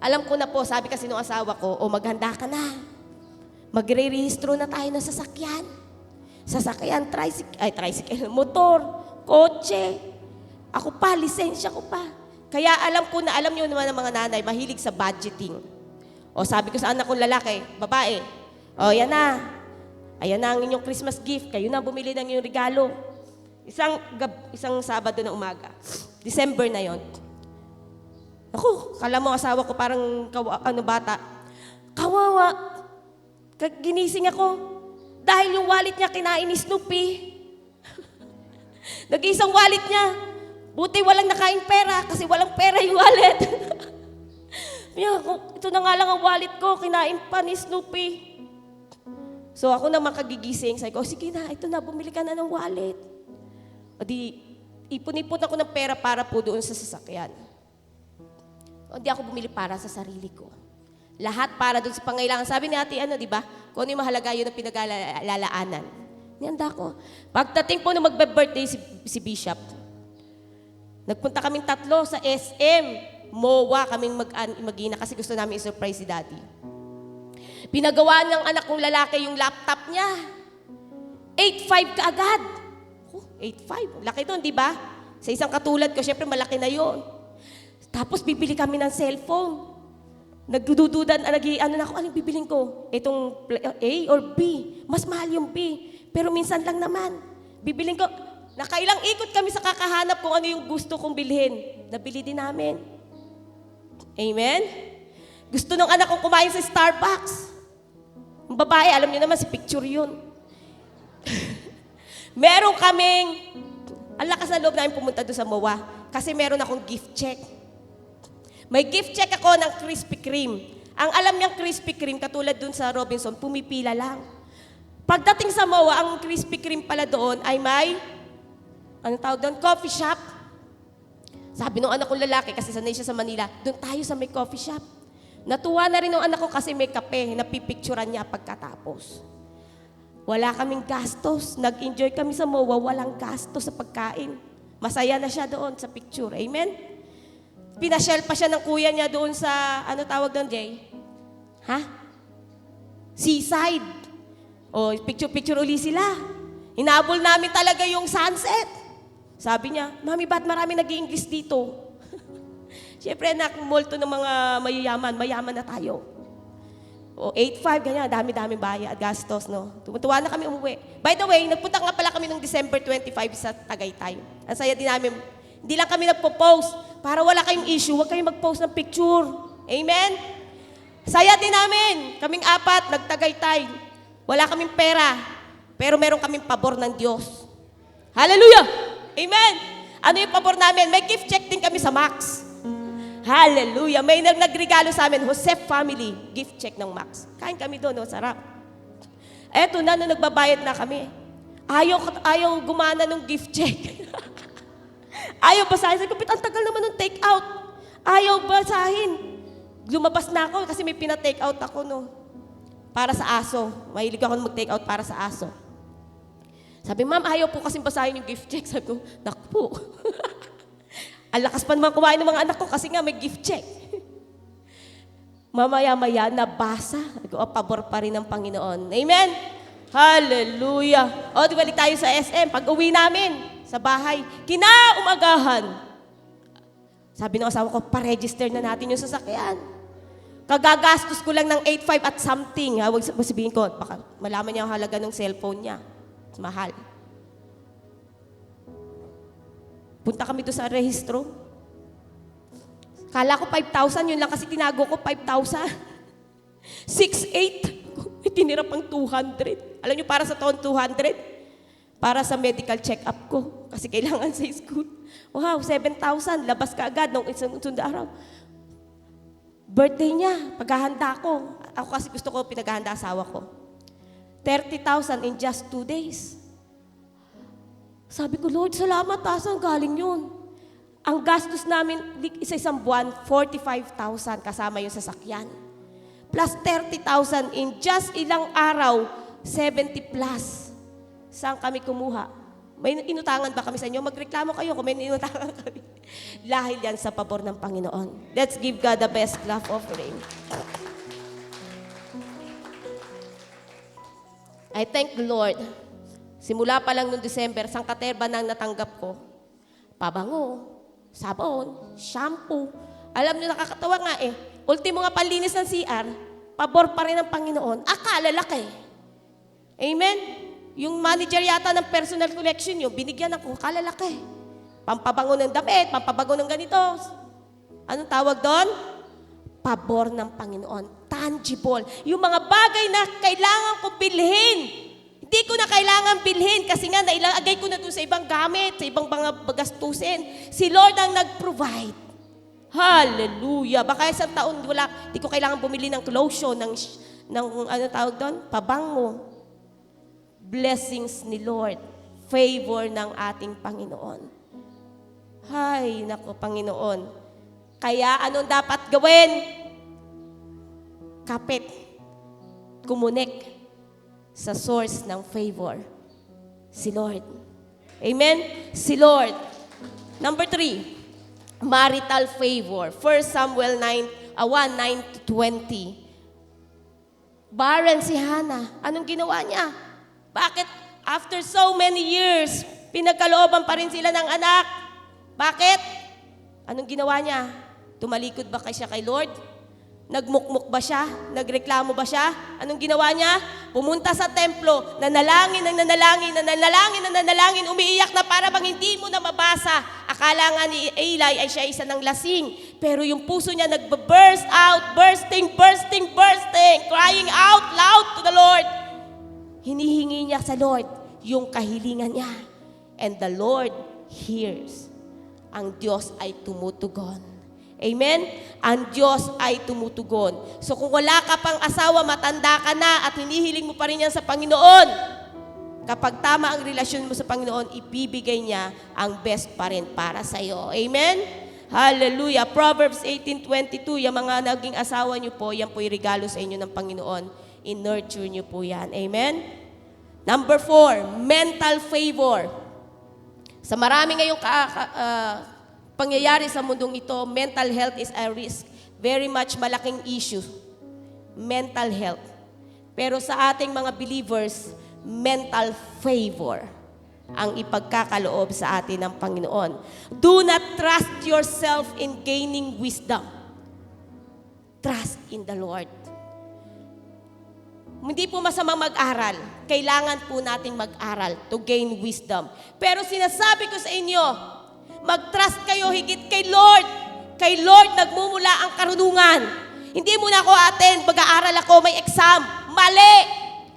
alam ko na po, sabi kasi nung asawa ko, maghanda ka na. Magre-rehistro na tayo ng sasakyan. Sasakyan, tricycle, motor, kotse. Ako pa, lisensya ko pa. Kaya alam ko na, alam niyo naman ng mga nanay, mahilig sa budgeting. Sabi ko sa anak kong lalaki, babae, yan na. Ayan na ang inyong Christmas gift. Kayo na bumili ng inyong regalo. Isang Sabado na umaga. December na yon. Ako, kala mo asawa ko parang bata. Kawawa. Ginising ako. Dahil yung wallet niya kinain ni Snoopy. Nag-iisang wallet niya. Buti walang nakain pera kasi walang pera yung wallet. Ito na nga lang ang wallet ko, kinain pa ni Snoopy. So ako naman kagigising, sabi ko, sige na, ito na, bumili ka na ng wallet. O di, ipon-ipon ako ng pera para po doon sa sasakyan. O di ako bumili para sa sarili ko. Lahat para doon sa pangailangan. Sabi ni ate, di ba? Kung ano yung mahalaga yun ang pinag-alalaanan. Nihanda ko. Pagdating po nung magbe-birthday si Bishop, nagpunta kaming 3 sa SM. MOA kaming mag-ina kasi gusto namin i-surprise si Daddy. Pinagawa ng anak kong lalaki yung laptop niya. 8.5 ka agad. 8.5. Laki doon, di ba? Sa isang katulad ko, syempre malaki na yon. Tapos bibili kami ng cellphone. Nagdududan, na ako, anong bibiling ko? Itong A or B? Mas mahal yung B. Pero minsan lang naman. Bibiling ko, nakailang ikot kami sa kakahanap kung ano yung gusto kong bilhin. Nabili din namin. Amen? Gusto ng anak kong kumain sa Starbucks. Ang babae, alam niyo naman, si picture yun. Meron kaming, ang lakas na loob namin pumunta doon sa MOA kasi meron akong gift check. May gift check ako ng Krispy Kreme. Ang alam niyang Krispy Kreme, katulad doon sa Robinson, pumipila lang. Pagdating sa MOA, ang Krispy Kreme pala doon ay may, coffee shop. Sabi ng anak kong lalaki, kasi sanay siya sa Manila, doon tayo sa may coffee shop. Natuwa na rin ng anak ko kasi may kape, napipicturan niya pagkatapos. Wala kaming gastos. Nag-enjoy kami sa MOA, walang gastos sa pagkain. Masaya na siya doon sa picture. Amen? Pinasyal pa siya ng kuya niya doon sa, tawag doon, Jay? Seaside. Picture-picture uli sila. Hinabol namin talaga yung sunset. Sabi niya, Mami, ba't marami nag-i-English dito? Siyempre, multo ng mga mayaman na tayo. 8.5, ganyan, dami-dami bayad, gastos, no? Tumutuwa na kami umuwi. By the way, nagpunta nga pala kami noong December 25 sa Tagaytay. Ang saya din namin. Hindi lang kami nagpo-post. Para wala kayong issue, huwag kayong mag-post ng picture. Amen? Saya din namin. Kaming 4, nagtagaytay. Wala kaming pera. Pero meron kaming pabor ng Diyos. Hallelujah! Amen! Ano yung pabor namin? May gift check din kami sa Max. Hallelujah! May nagregalo sa amin, Joseph family, gift check ng Max. Kain kami doon, sarap. Eto na, nagbabayad na kami. Ayaw gumana ng gift check. Ayaw basahin. Sabi ko, ang tagal naman ng take out. Ayaw basahin. Lumabas na ako kasi may pina-take out ako, no. Para sa aso. Mahilig ako mag-take out para sa aso. Sabi, ma'am, ayaw po kasing basahin yung gift check. Sabi ko, naku po. Ang lakas pa naman kumain ng mga anak ko kasi nga may gift check. Mamaya-maya, nabasa. Sabi ko, pabor pa rin ng Panginoon. Amen? Hallelujah. Di balik tayo sa SM. Pag-uwi namin sa bahay, kinaumagahan. Sabi ng asawa ko, pa-register na natin yung sasakyan. Kagagastos ko lang ng 8.5 at something. Ha? Huwag sabihin ko, baka malaman niya ang halaga ng cellphone niya. Mahal. Punta kami doon sa rehistro. Kala ko 5,000, yun lang kasi tinago ko 5,000. 6,800. May tinira pang 200. Alam niyo, para sa taon 200? Para sa medical check-up ko. Kasi kailangan sa school. Wow, 7,000. Labas ka agad nung isang sunod araw. Birthday niya, paghahanda ko. Ako kasi gusto ko pinaghahanda asawa ko. 30,000 in just 2 days. Sabi ko, Lord, salamat, saan galing yun? Ang gastos namin isa-isang buwan, 45,000 kasama yung sasakyan. Plus 30,000 in just ilang araw, 70 plus. Saan kami kumuha? May inutangan ba kami sa inyo? Magreklamo kayo kung may inutangan kami. Dahil yan sa pabor ng Panginoon. Let's give God the best clap offering. I thank the Lord. Simula pa lang noong December, sangkaterba nang natanggap ko. Pabango, sabon, shampoo. Alam niyo, nakakatawa nga eh. Ultimo nga panlinis ng CR, pabor pa rin ng Panginoon. Akala laki. Amen? Yung manager yata ng personal collection nyo, binigyan ako, akala laki. Pampabango ng damit, pampabango ng ganito. Anong tawag doon? Pabor ng Panginoon. Tangible. Yung mga bagay na kailangan ko bilhin. Hindi ko na kailangan bilhin kasi nga nailagay ko na doon sa ibang gamit, sa ibang mga gastusin. Si Lord ang nag-provide. Hallelujah. Baka isang taon hindi ko kailangan bumili ng lotion, ng ano tawag doon? Pabango. Blessings ni Lord. Favor ng ating Panginoon. Hay, nako Panginoon. Kaya anong dapat gawin? Kapit. Kumunik sa source ng favor. Si Lord. Amen? Si Lord. Number 3, marital favor. 1 Samuel 1:9-20. Barren si Hannah. Anong ginawa niya? Bakit after so many years, pinagkalooban pa rin sila ng anak? Bakit? Anong ginawa niya? Tumalikod ba siya kay Lord? Nagmukmuk ba siya? Nagreklamo ba siya? Anong ginawa niya? Pumunta sa templo, nanalangin, umiiyak na para bang hindi mo na mabasa. Akala nga ni Eli ay siya isa ng lasing. Pero yung puso niya nagbe-burst out, bursting, crying out loud to the Lord. Hinihingi niya sa Lord yung kahilingan niya. And the Lord hears. Ang Diyos ay tumutugon. Amen? Ang Diyos ay tumutugon. So kung wala ka pang asawa, matanda ka na at hinihiling mo pa rin yan sa Panginoon, kapag tama ang relasyon mo sa Panginoon, ibibigay niya ang best pa rin para sa iyo. Amen? Hallelujah. Proverbs 18:22, yung mga naging asawa niyo po, yan po yung regalo sa inyo ng Panginoon. I-nurture niyo po yan. Amen? Number 4, mental favor. Sa marami ngayong pangyayari sa mundong ito, mental health is a risk. Very much malaking issue. Mental health. Pero sa ating mga believers, mental favor ang ipagkakaloob sa atin ng Panginoon. Do not trust yourself in gaining wisdom. Trust in the Lord. Hindi po masamang mag-aral. Kailangan po nating mag-aral to gain wisdom. Pero sinasabi ko sa inyo, mag-trust kayo higit kay Lord. Kay Lord nagmumula ang karunungan. Hindi mo na ako attend, mag-aaral ako, may exam. Mali!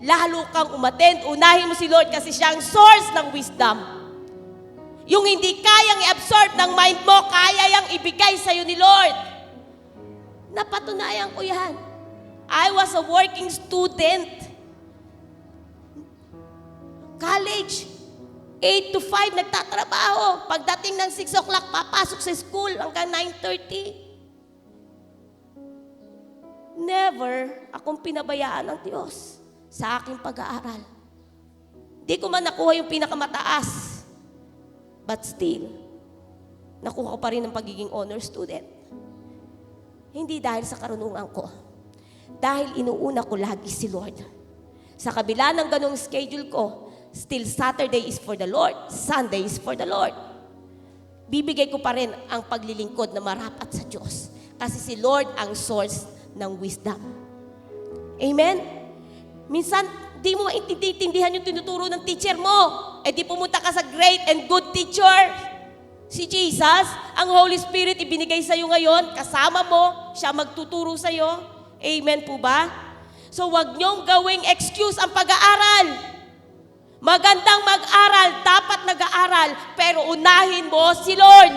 Lalo kang umattend. Unahin mo si Lord kasi siya ang source ng wisdom. Yung hindi kayang i-absorb ng mind mo, kaya yang ibigay sa'yo ni Lord. Napatunayan ko yan. I was a working student. College. 8 to 5, nagtatrabaho. Pagdating ng 6 o'clock, papasok sa school hanggang 9:30. Never akong pinabayaan ng Diyos sa aking pag-aaral. Di ko man nakuha yung pinakamataas. But still, nakuha ko pa rin ang pagiging honor student. Hindi dahil sa karunungan ko. Dahil inuuna ko lagi si Lord. Sa kabila ng ganong schedule ko, still Saturday is for the Lord, Sunday is for the Lord. Bibigay ko pa rin ang paglilingkod na marapat sa Diyos. Kasi si Lord ang source ng wisdom. Amen? Minsan, di mo maintindihan yung tinuturo ng teacher mo. Eh di pumunta ka sa great and good teacher. Si Jesus, ang Holy Spirit ibinigay sa'yo ngayon, kasama mo, siya magtuturo sa'yo. Amen po ba? So wag niyong gawing excuse ang pag-aaral. Magandang mag-aral, dapat nag-aaral, pero unahin mo si Lord.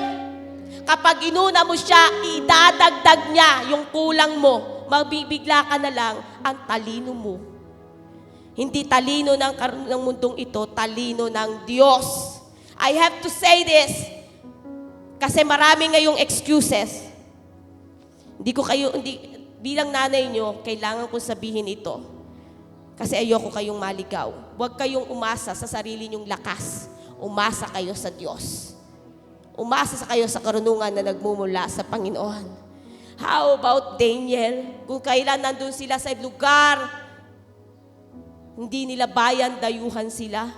Kapag inuna mo siya, idadagdag niya yung kulang mo. Magbibigla ka na lang ang talino mo. Hindi talino ng mundong ito, talino ng Diyos. I have to say this, kasi marami ngayong excuses. Bilang nanay nyo, kailangan kong sabihin ito. Kasi ayoko kayong maligaw. Huwag kayong umasa sa sarili nyong lakas. Umasa kayo sa Diyos. Umasa kayo sa karunungan na nagmumula sa Panginoon. How about Daniel? Kung kailan nandun sila sa lugar, hindi nila bayan, dayuhan sila.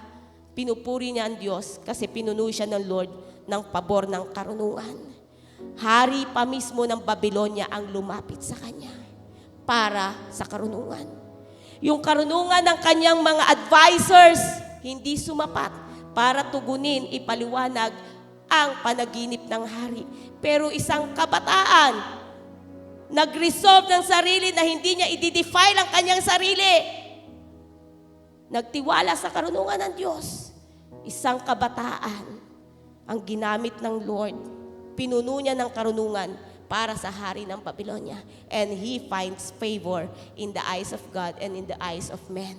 Pinupuri niya ang Diyos kasi pinuno siya ng Lord ng pabor ng karunungan. Hari pa mismo ng Babylonia ang lumapit sa kanya para sa karunungan. Yung karunungan ng kanyang mga advisors, hindi sumapat para tugunin, ipaliwanag ang panaginip ng hari. Pero isang kabataan, nag-resolve ng sarili na hindi niya i-defile ang kanyang sarili. Nagtiwala sa karunungan ng Diyos. Isang kabataan ang ginamit ng Lord. Pinuno niya ng karunungan para sa hari ng Babylonia. And he finds favor in the eyes of God and in the eyes of men.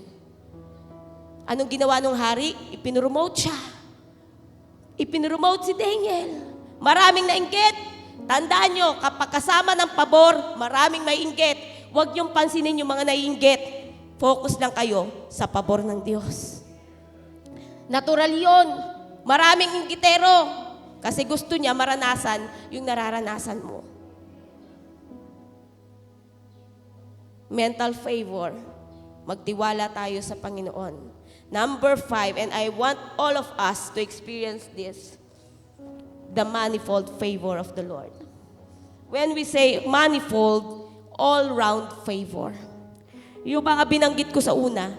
Anong ginawa ng hari? Ipinromote siya. Ipinromote si Daniel. Maraming nainggit. Tandaan nyo, kapag kasama ng pabor, maraming maiinggit. Huwag niyong pansinin yung mga naiinggit. Focus lang kayo sa pabor ng Diyos. Natural yun. Maraming inggitero. Kasi gusto niya maranasan yung nararanasan mo. Mental favor. Magtiwala tayo sa Panginoon. Number 5, and I want all of us to experience this, the manifold favor of the Lord. When we say manifold, all-round favor. Yung mga binanggit ko sa una,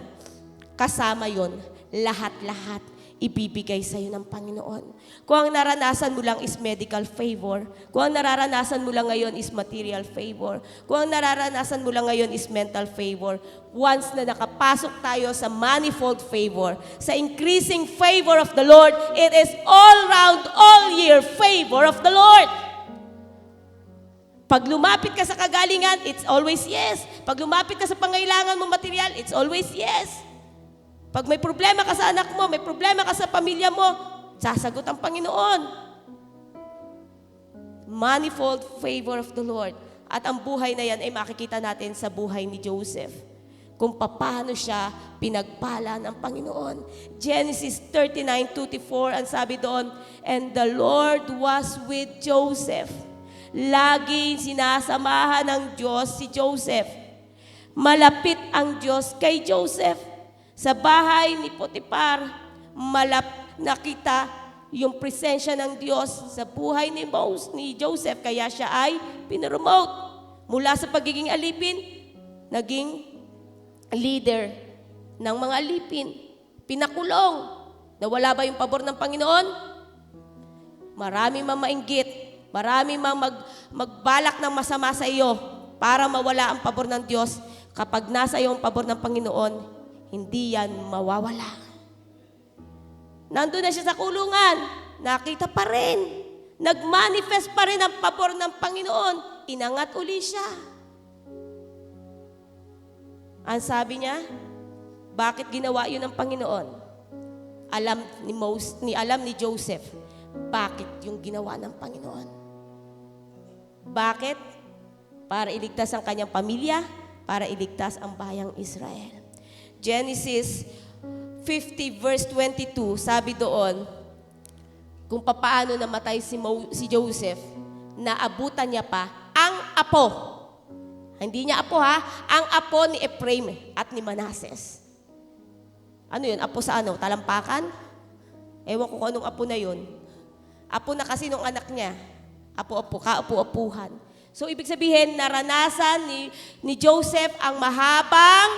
kasama yon, lahat-lahat ibibigay sa iyo ng Panginoon. Kung ang naranasan mo lang is medical favor, kung ang nararanasan mo lang ngayon is material favor, kung ang nararanasan mo lang ngayon is mental favor, once na nakapasok tayo sa manifold favor, sa increasing favor of the Lord, it is all-round, all-year favor of the Lord. Pag lumapit ka sa kagalingan, it's always yes. Pag lumapit ka sa pangailangan mo material, it's always yes. Pag may problema ka sa anak mo, may problema ka sa pamilya mo, sasagot ang Panginoon. Manifold favor of the Lord. At ang buhay na yan ay makikita natin sa buhay ni Joseph. Kung paano siya pinagpala ng Panginoon. Genesis 39:2-4, ang sabi doon, and the Lord was with Joseph. Laging sinasamahan ng Diyos si Joseph. Malapit ang Diyos kay Joseph. Sa bahay ni Potiphar, nakita yung presensya ng Diyos sa buhay ni Joseph, kaya siya ay pinromote. Mula sa pagiging alipin, naging leader ng mga alipin. Pinakulong. Nawala ba yung pabor ng Panginoon? Marami mang mainggit, marami mang magbalak ng masama sa iyo para mawala ang pabor ng Diyos. Kapag nasa iyo ang pabor ng Panginoon, hindi yan mawawala. Nandun na siya sa kulungan, nakita pa rin. Nag-manifest pa rin ang pabor ng Panginoon. Inangat uli siya. Ang sabi niya, bakit ginawa yun ng Panginoon? Alam ni Joseph, bakit yung ginawa ng Panginoon? Bakit? Para iligtas ang kanyang pamilya, para iligtas ang bayang Israel. Genesis 50 verse 22, sabi doon, kung paano namatay si Joseph, naabutan niya pa ang apo. Hindi niya apo ha, ang apo ni Ephraim at ni Manases. Ano yun? Apo sa ano? Talampakan? Ewan ko kung anong apo na yun. Apo na kasi nung anak niya. Apo-apo, kaapu-apuhan. So, ibig sabihin, naranasan ni Joseph ang mahabang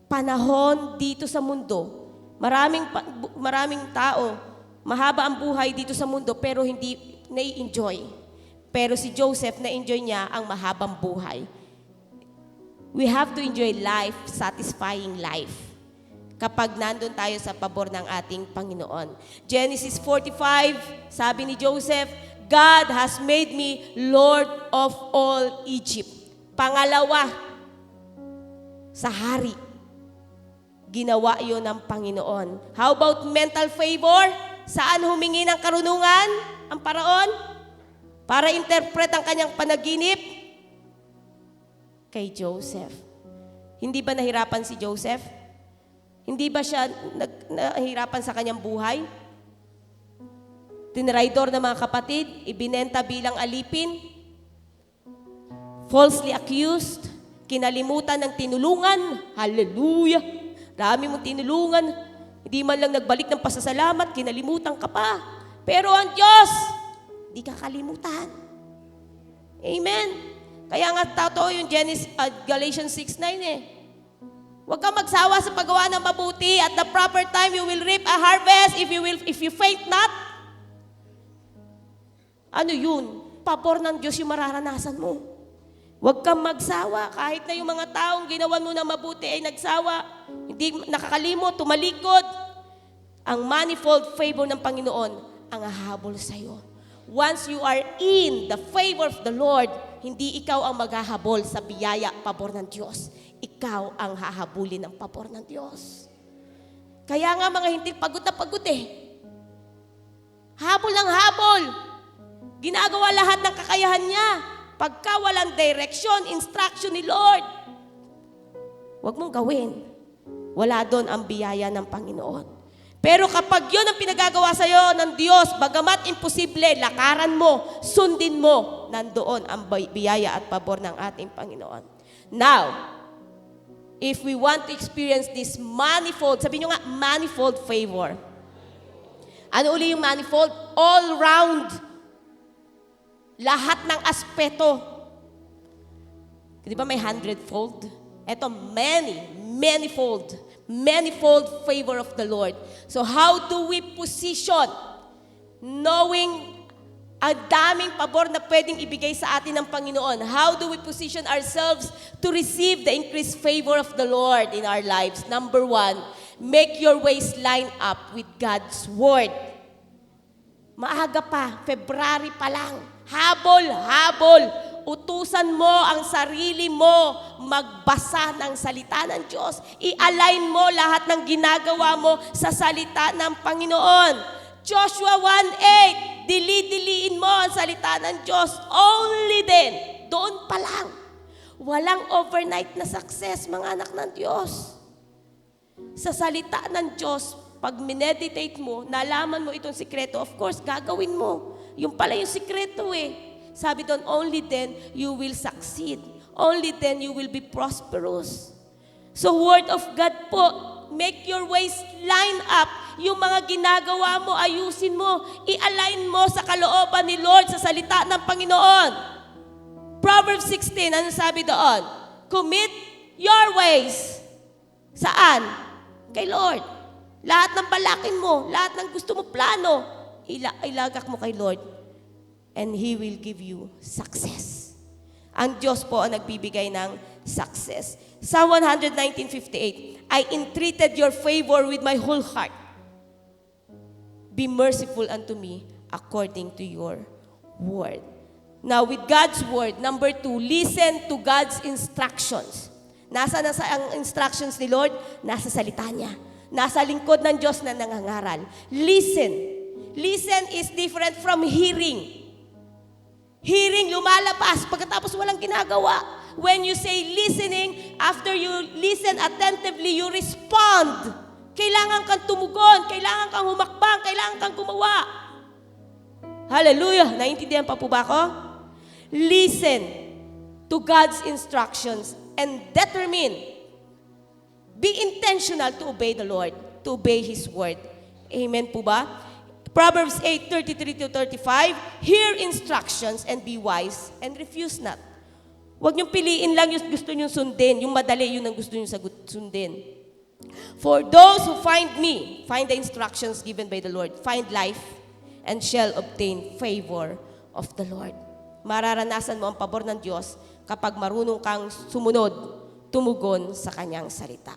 panahon dito sa mundo. Maraming tao, mahaba ang buhay dito sa mundo, pero hindi nai-enjoy. Pero si Joseph, na-enjoy niya ang mahabang buhay. We have to enjoy life, satisfying life, kapag nandun tayo sa pabor ng ating Panginoon. Genesis 45, sabi ni Joseph, God has made me Lord of all Egypt. Pangalawa sa hari. Ginawa yun ng Panginoon. How about mental favor? Saan humingi ng karunungan ang paraon? Para interpret ang kanyang panaginip? Kay Joseph. Hindi ba nahirapan si Joseph? Hindi ba siya nahirapan sa kanyang buhay? Tinraidor ng mga kapatid, ibinenta bilang alipin, falsely accused, kinalimutan ng tinulungan. Hallelujah! Dami mong tinulungan, hindi man lang nagbalik ng pasasalamat, kinalimutan ka pa. Pero ang Diyos, di ka kalimutan. Amen. Kaya nga totoo yung Galatians 6:9 eh. Huwag kang magsawa sa paggawa ng mabuti. At the proper time, you will reap a harvest if you faint not. Ano yun? Pabor ng Diyos yung mararanasan mo. Huwag kang magsawa. Kahit na yung mga taong ginawan mo na mabuti ay nagsawa, hindi nakakalimot, tumalikod. Ang manifold favor ng Panginoon ang hahabol sa iyo. Once you are in the favor of the Lord, hindi ikaw ang maghahabol sa biyaya, pabor ng Diyos. Ikaw ang hahabulin ng pabor ng Diyos. Kaya nga mga hindi pagod na pagod eh. Habol ng habol. Ginagawa lahat ng kakayahan niya. Pagka walang direction, instruction ni Lord, huwag mong gawin. Wala doon ang biyaya ng Panginoon. Pero kapag yun ang pinagagawa sa iyo ng Diyos, bagamat imposible, lakaran mo, sundin mo, nandoon ang biyaya at pabor ng ating Panginoon. Now, if we want to experience this manifold, sabi nyo nga, manifold favor. Ano uli yung manifold? All round. Lahat ng aspeto. Di ba may 100-fold? Ito, manifold favor of the Lord. So how do we position? Knowing ang daming pabor na pwedeng ibigay sa atin ng Panginoon. How do we position ourselves to receive the increased favor of the Lord in our lives? Number 1, make your ways line up with God's Word. Maaga pa, February pa lang. Habol. Utusan mo ang sarili mo magbasa ng salita ng Diyos. I-align mo lahat ng ginagawa mo sa salita ng Panginoon. Joshua 1:8, dili-diliin mo ang salita ng Diyos. Only then, doon pa lang. Walang overnight na success, mga anak ng Diyos. Sa salita ng Diyos, pag mineditate mo, nalaman mo itong sikreto, of course, gagawin mo. Yung pala yung sikreto eh. Sabi doon, only then you will succeed. Only then you will be prosperous. So Word of God po, make your ways line up. Yung mga ginagawa mo, ayusin mo. I-align mo sa kalooban ni Lord sa salita ng Panginoon. Proverbs 16, ano sabi doon? Commit your ways. Saan? Kay Lord. Lahat ng balakin mo, lahat ng gusto mo plano, ilagak mo kay Lord. And He will give you success. Ang Diyos po ang nagbibigay ng success. Psalm 119:58, I entreated your favor with my whole heart. Be merciful unto me according to your word. Now, with God's word, number 2, listen to God's instructions. Nasa ang instructions ni Lord? Nasa salita niya. Nasa lingkod ng Diyos na nangangaral. Listen. Listen is different from hearing. Hearing, lumalabas. Pagkatapos walang ginagawa. When you say listening, after you listen attentively, you respond. Kailangan kang tumugon. Kailangan kang humakbang. Kailangan kang gumawa. Hallelujah. Naintindihan pa po ba ako? Listen to God's instructions and determine. Be intentional to obey the Lord, to obey His word. Amen po ba? Proverbs 8:33-35, hear instructions and be wise and refuse not. Huwag niyong piliin lang yung gusto niyong sundin. Yung madali, yun ang gusto niyong sundin. For those who find me, find the instructions given by the Lord, find life and shall obtain favor of the Lord. Mararanasan mo ang pabor ng Diyos kapag marunong kang sumunod, tumugon sa kanyang salita.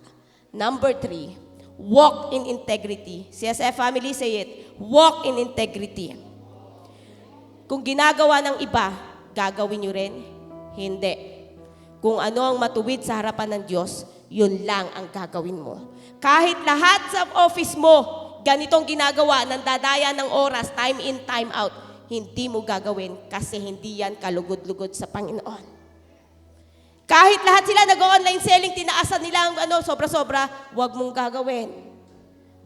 Number 3, walk in integrity. CSF family, say it. Walk in integrity. Kung ginagawa ng iba, gagawin nyo rin? Hindi. Kung ano ang matuwid sa harapan ng Diyos, yun lang ang gagawin mo. Kahit lahat sa office mo, ganitong ginagawa, nandadaya ng oras, time in, time out, hindi mo gagawin kasi hindi yan kalugod-lugod sa Panginoon. Kahit lahat sila nag-online selling, tinaasan nila ang sobra-sobra, huwag mong gagawin.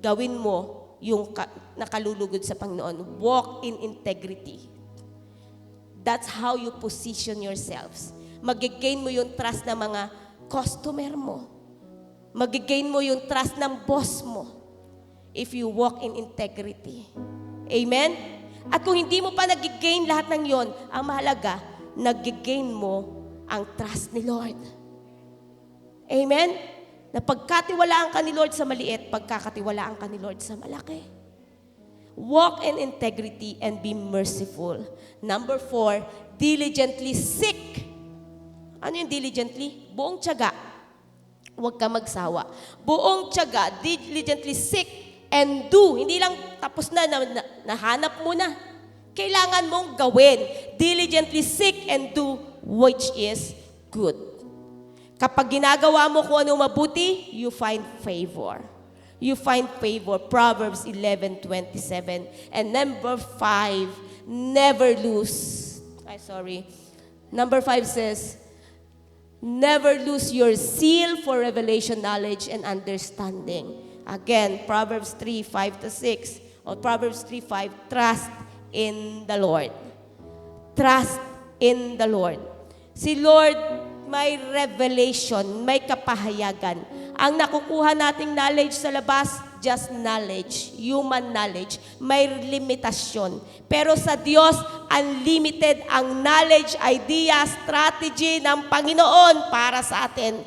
Gawin mo yung nakalulugod sa Panginoon. Walk in integrity. That's how you position yourselves. Magigain mo yung trust ng mga customer mo. Magigain mo yung trust ng boss mo. If you walk in integrity. Amen? At kung hindi mo pa nagigain lahat ng yon, ang mahalaga, nagigain mo ang trust ni Lord. Amen? Na pagkatiwalaan ka ni Lord sa maliit, pagkakatiwalaan ka ni Lord sa malaki. Walk in integrity and be merciful. Number 4, diligently seek. Ano yung diligently? Buong tiyaga. Huwag ka magsawa. Buong tiyaga, diligently seek and do. Hindi lang tapos na, nahanap mo na. Kailangan mong gawin. Diligently seek and do which is good. Kapag ginagawa mo kung ano mabuti, you find favor. You find favor. Proverbs 11:27. And number 5, never lose. Number 5 says, never lose your zeal for revelation, knowledge, and understanding. Again, Proverbs 3:5-6. Or Proverbs 3:5, trust in the Lord. Trust in the Lord. Si Lord, may revelation, may kapahayagan. Ang nakukuha nating knowledge sa labas, just knowledge, human knowledge, may limitasyon. Pero sa Diyos, unlimited ang knowledge, idea, strategy ng Panginoon para sa atin.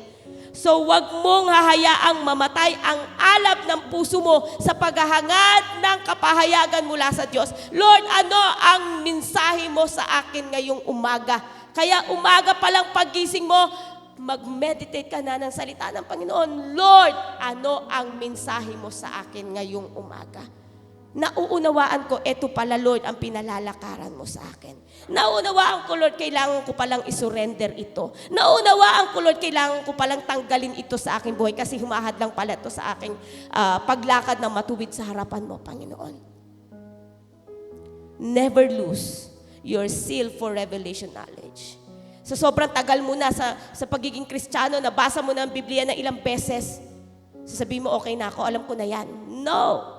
So wag mong hahayaang mamatay ang alab ng puso mo sa paghahangad ng kapahayagan mula sa Diyos. Lord, ano ang mensahe mo sa akin ngayong umaga? Kaya umaga pa lang paggising mo, mag-meditate ka na ng salita ng Panginoon. Lord, ano ang mensahe mo sa akin ngayong umaga? Nauunawaan ko, eto pala Lord ang pinalalakaran mo sa akin. Nauunawaan ko Lord, kailangan ko palang isurrender ito. Nauunawaan ko Lord, kailangan ko palang tanggalin ito sa aking buhay kasi humahad lang pala ito sa aking paglakad ng matuwid sa harapan mo, Panginoon. Never lose your zeal for revelation knowledge. Sa sobrang tagal mo na sa pagiging Kristiyano, nabasa mo na ang Biblia ng ilang beses, sasabihin mo, okay na ako, alam ko na yan. No!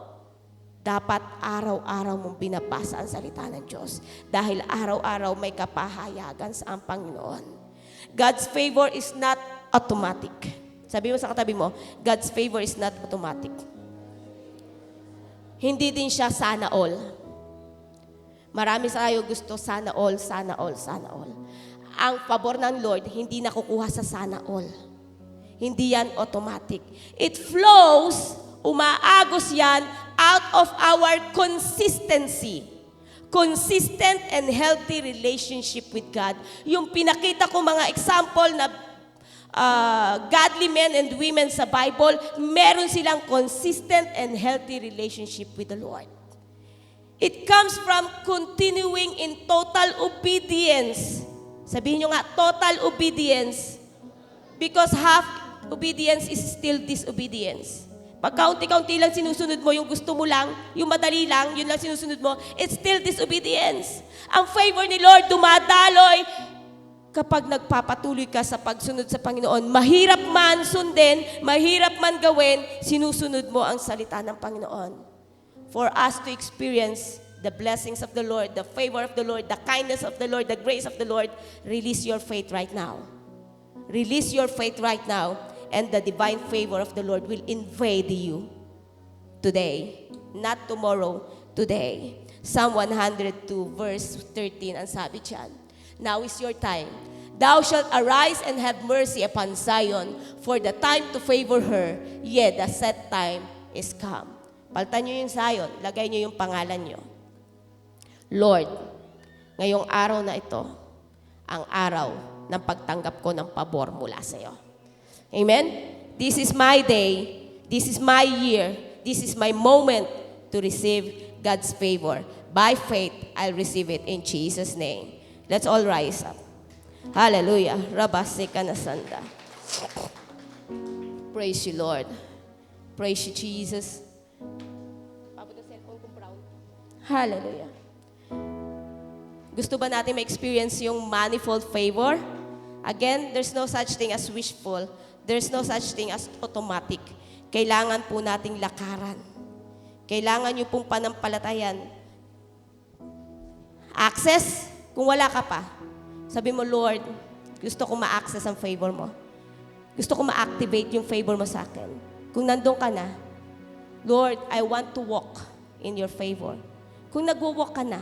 Dapat araw-araw mong binabasa ang salita ng Diyos. Dahil araw-araw may kapahayagan sa ang Panginoon. God's favor is not automatic. Sabi mo sa katabi mo, God's favor is not automatic. Hindi din siya sana all. Marami sa kayo gusto sana all, sana all, sana all. Ang pabor ng Lord, hindi nakukuha sa sana all. Hindi yan automatic. It flows, umaagos yan out of our consistency. Consistent and healthy relationship with God. Yung pinakita ko mga example na godly men and women sa Bible, meron silang consistent and healthy relationship with the Lord. It comes from continuing in total obedience. Sabihin nyo nga, total obedience. Because half obedience is still disobedience. Pag kaunti-kaunti lang sinusunod mo, yung gusto mo lang, yung madali lang, yun lang sinusunod mo, it's still disobedience. Ang favor ni Lord dumadaloy kapag nagpapatuloy ka sa pagsunod sa Panginoon. Mahirap man sundin, mahirap man gawin, sinusunod mo ang salita ng Panginoon. For us to experience the blessings of the Lord, the favor of the Lord, the kindness of the Lord, the grace of the Lord, release your faith right now. Release your faith right now, and the divine favor of the Lord will invade you today, not tomorrow, today. Psalm 102 verse 13, ang sabi diyan, now is your time. Thou shalt arise and have mercy upon Zion, for the time to favor her, yet the set time is come. Paltan nyo yung Zion, lagay nyo yung pangalan nyo. Lord, ngayong araw na ito, ang araw ng pagtanggap ko ng pabor mula sa iyo. Amen? This is my day, this is my year, this is my moment to receive God's favor. By faith, I'll receive it in Jesus' name. Let's all rise up. Hallelujah. Rabasika na sanda. Praise you, Lord. Praise you, Jesus. Hallelujah. Gusto ba natin ma-experience yung manifold favor? Again, there's no such thing as wishful. There's no such thing as automatic. Kailangan po nating lakaran. Kailangan nyo pong panampalatayan. Access, kung wala ka pa, sabi mo, Lord, gusto ko ma-access ang favor mo. Gusto ko ma-activate yung favor mo sa akin. Kung nandun ka na, Lord, I want to walk in your favor. Kung nagwo-walk ka na,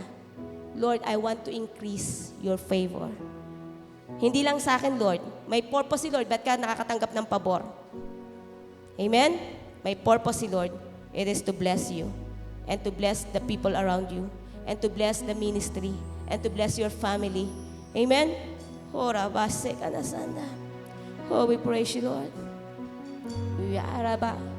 Lord, I want to increase your favor. Hindi lang sa akin, Lord. May purpose si Lord. Ba't ka nakakatanggap ng pabor? Amen? May purpose si Lord. It is to bless you and to bless the people around you and to bless the ministry and to bless your family. Amen? Ora base ka na sana. Oh, we praise you, Lord. Yaraba.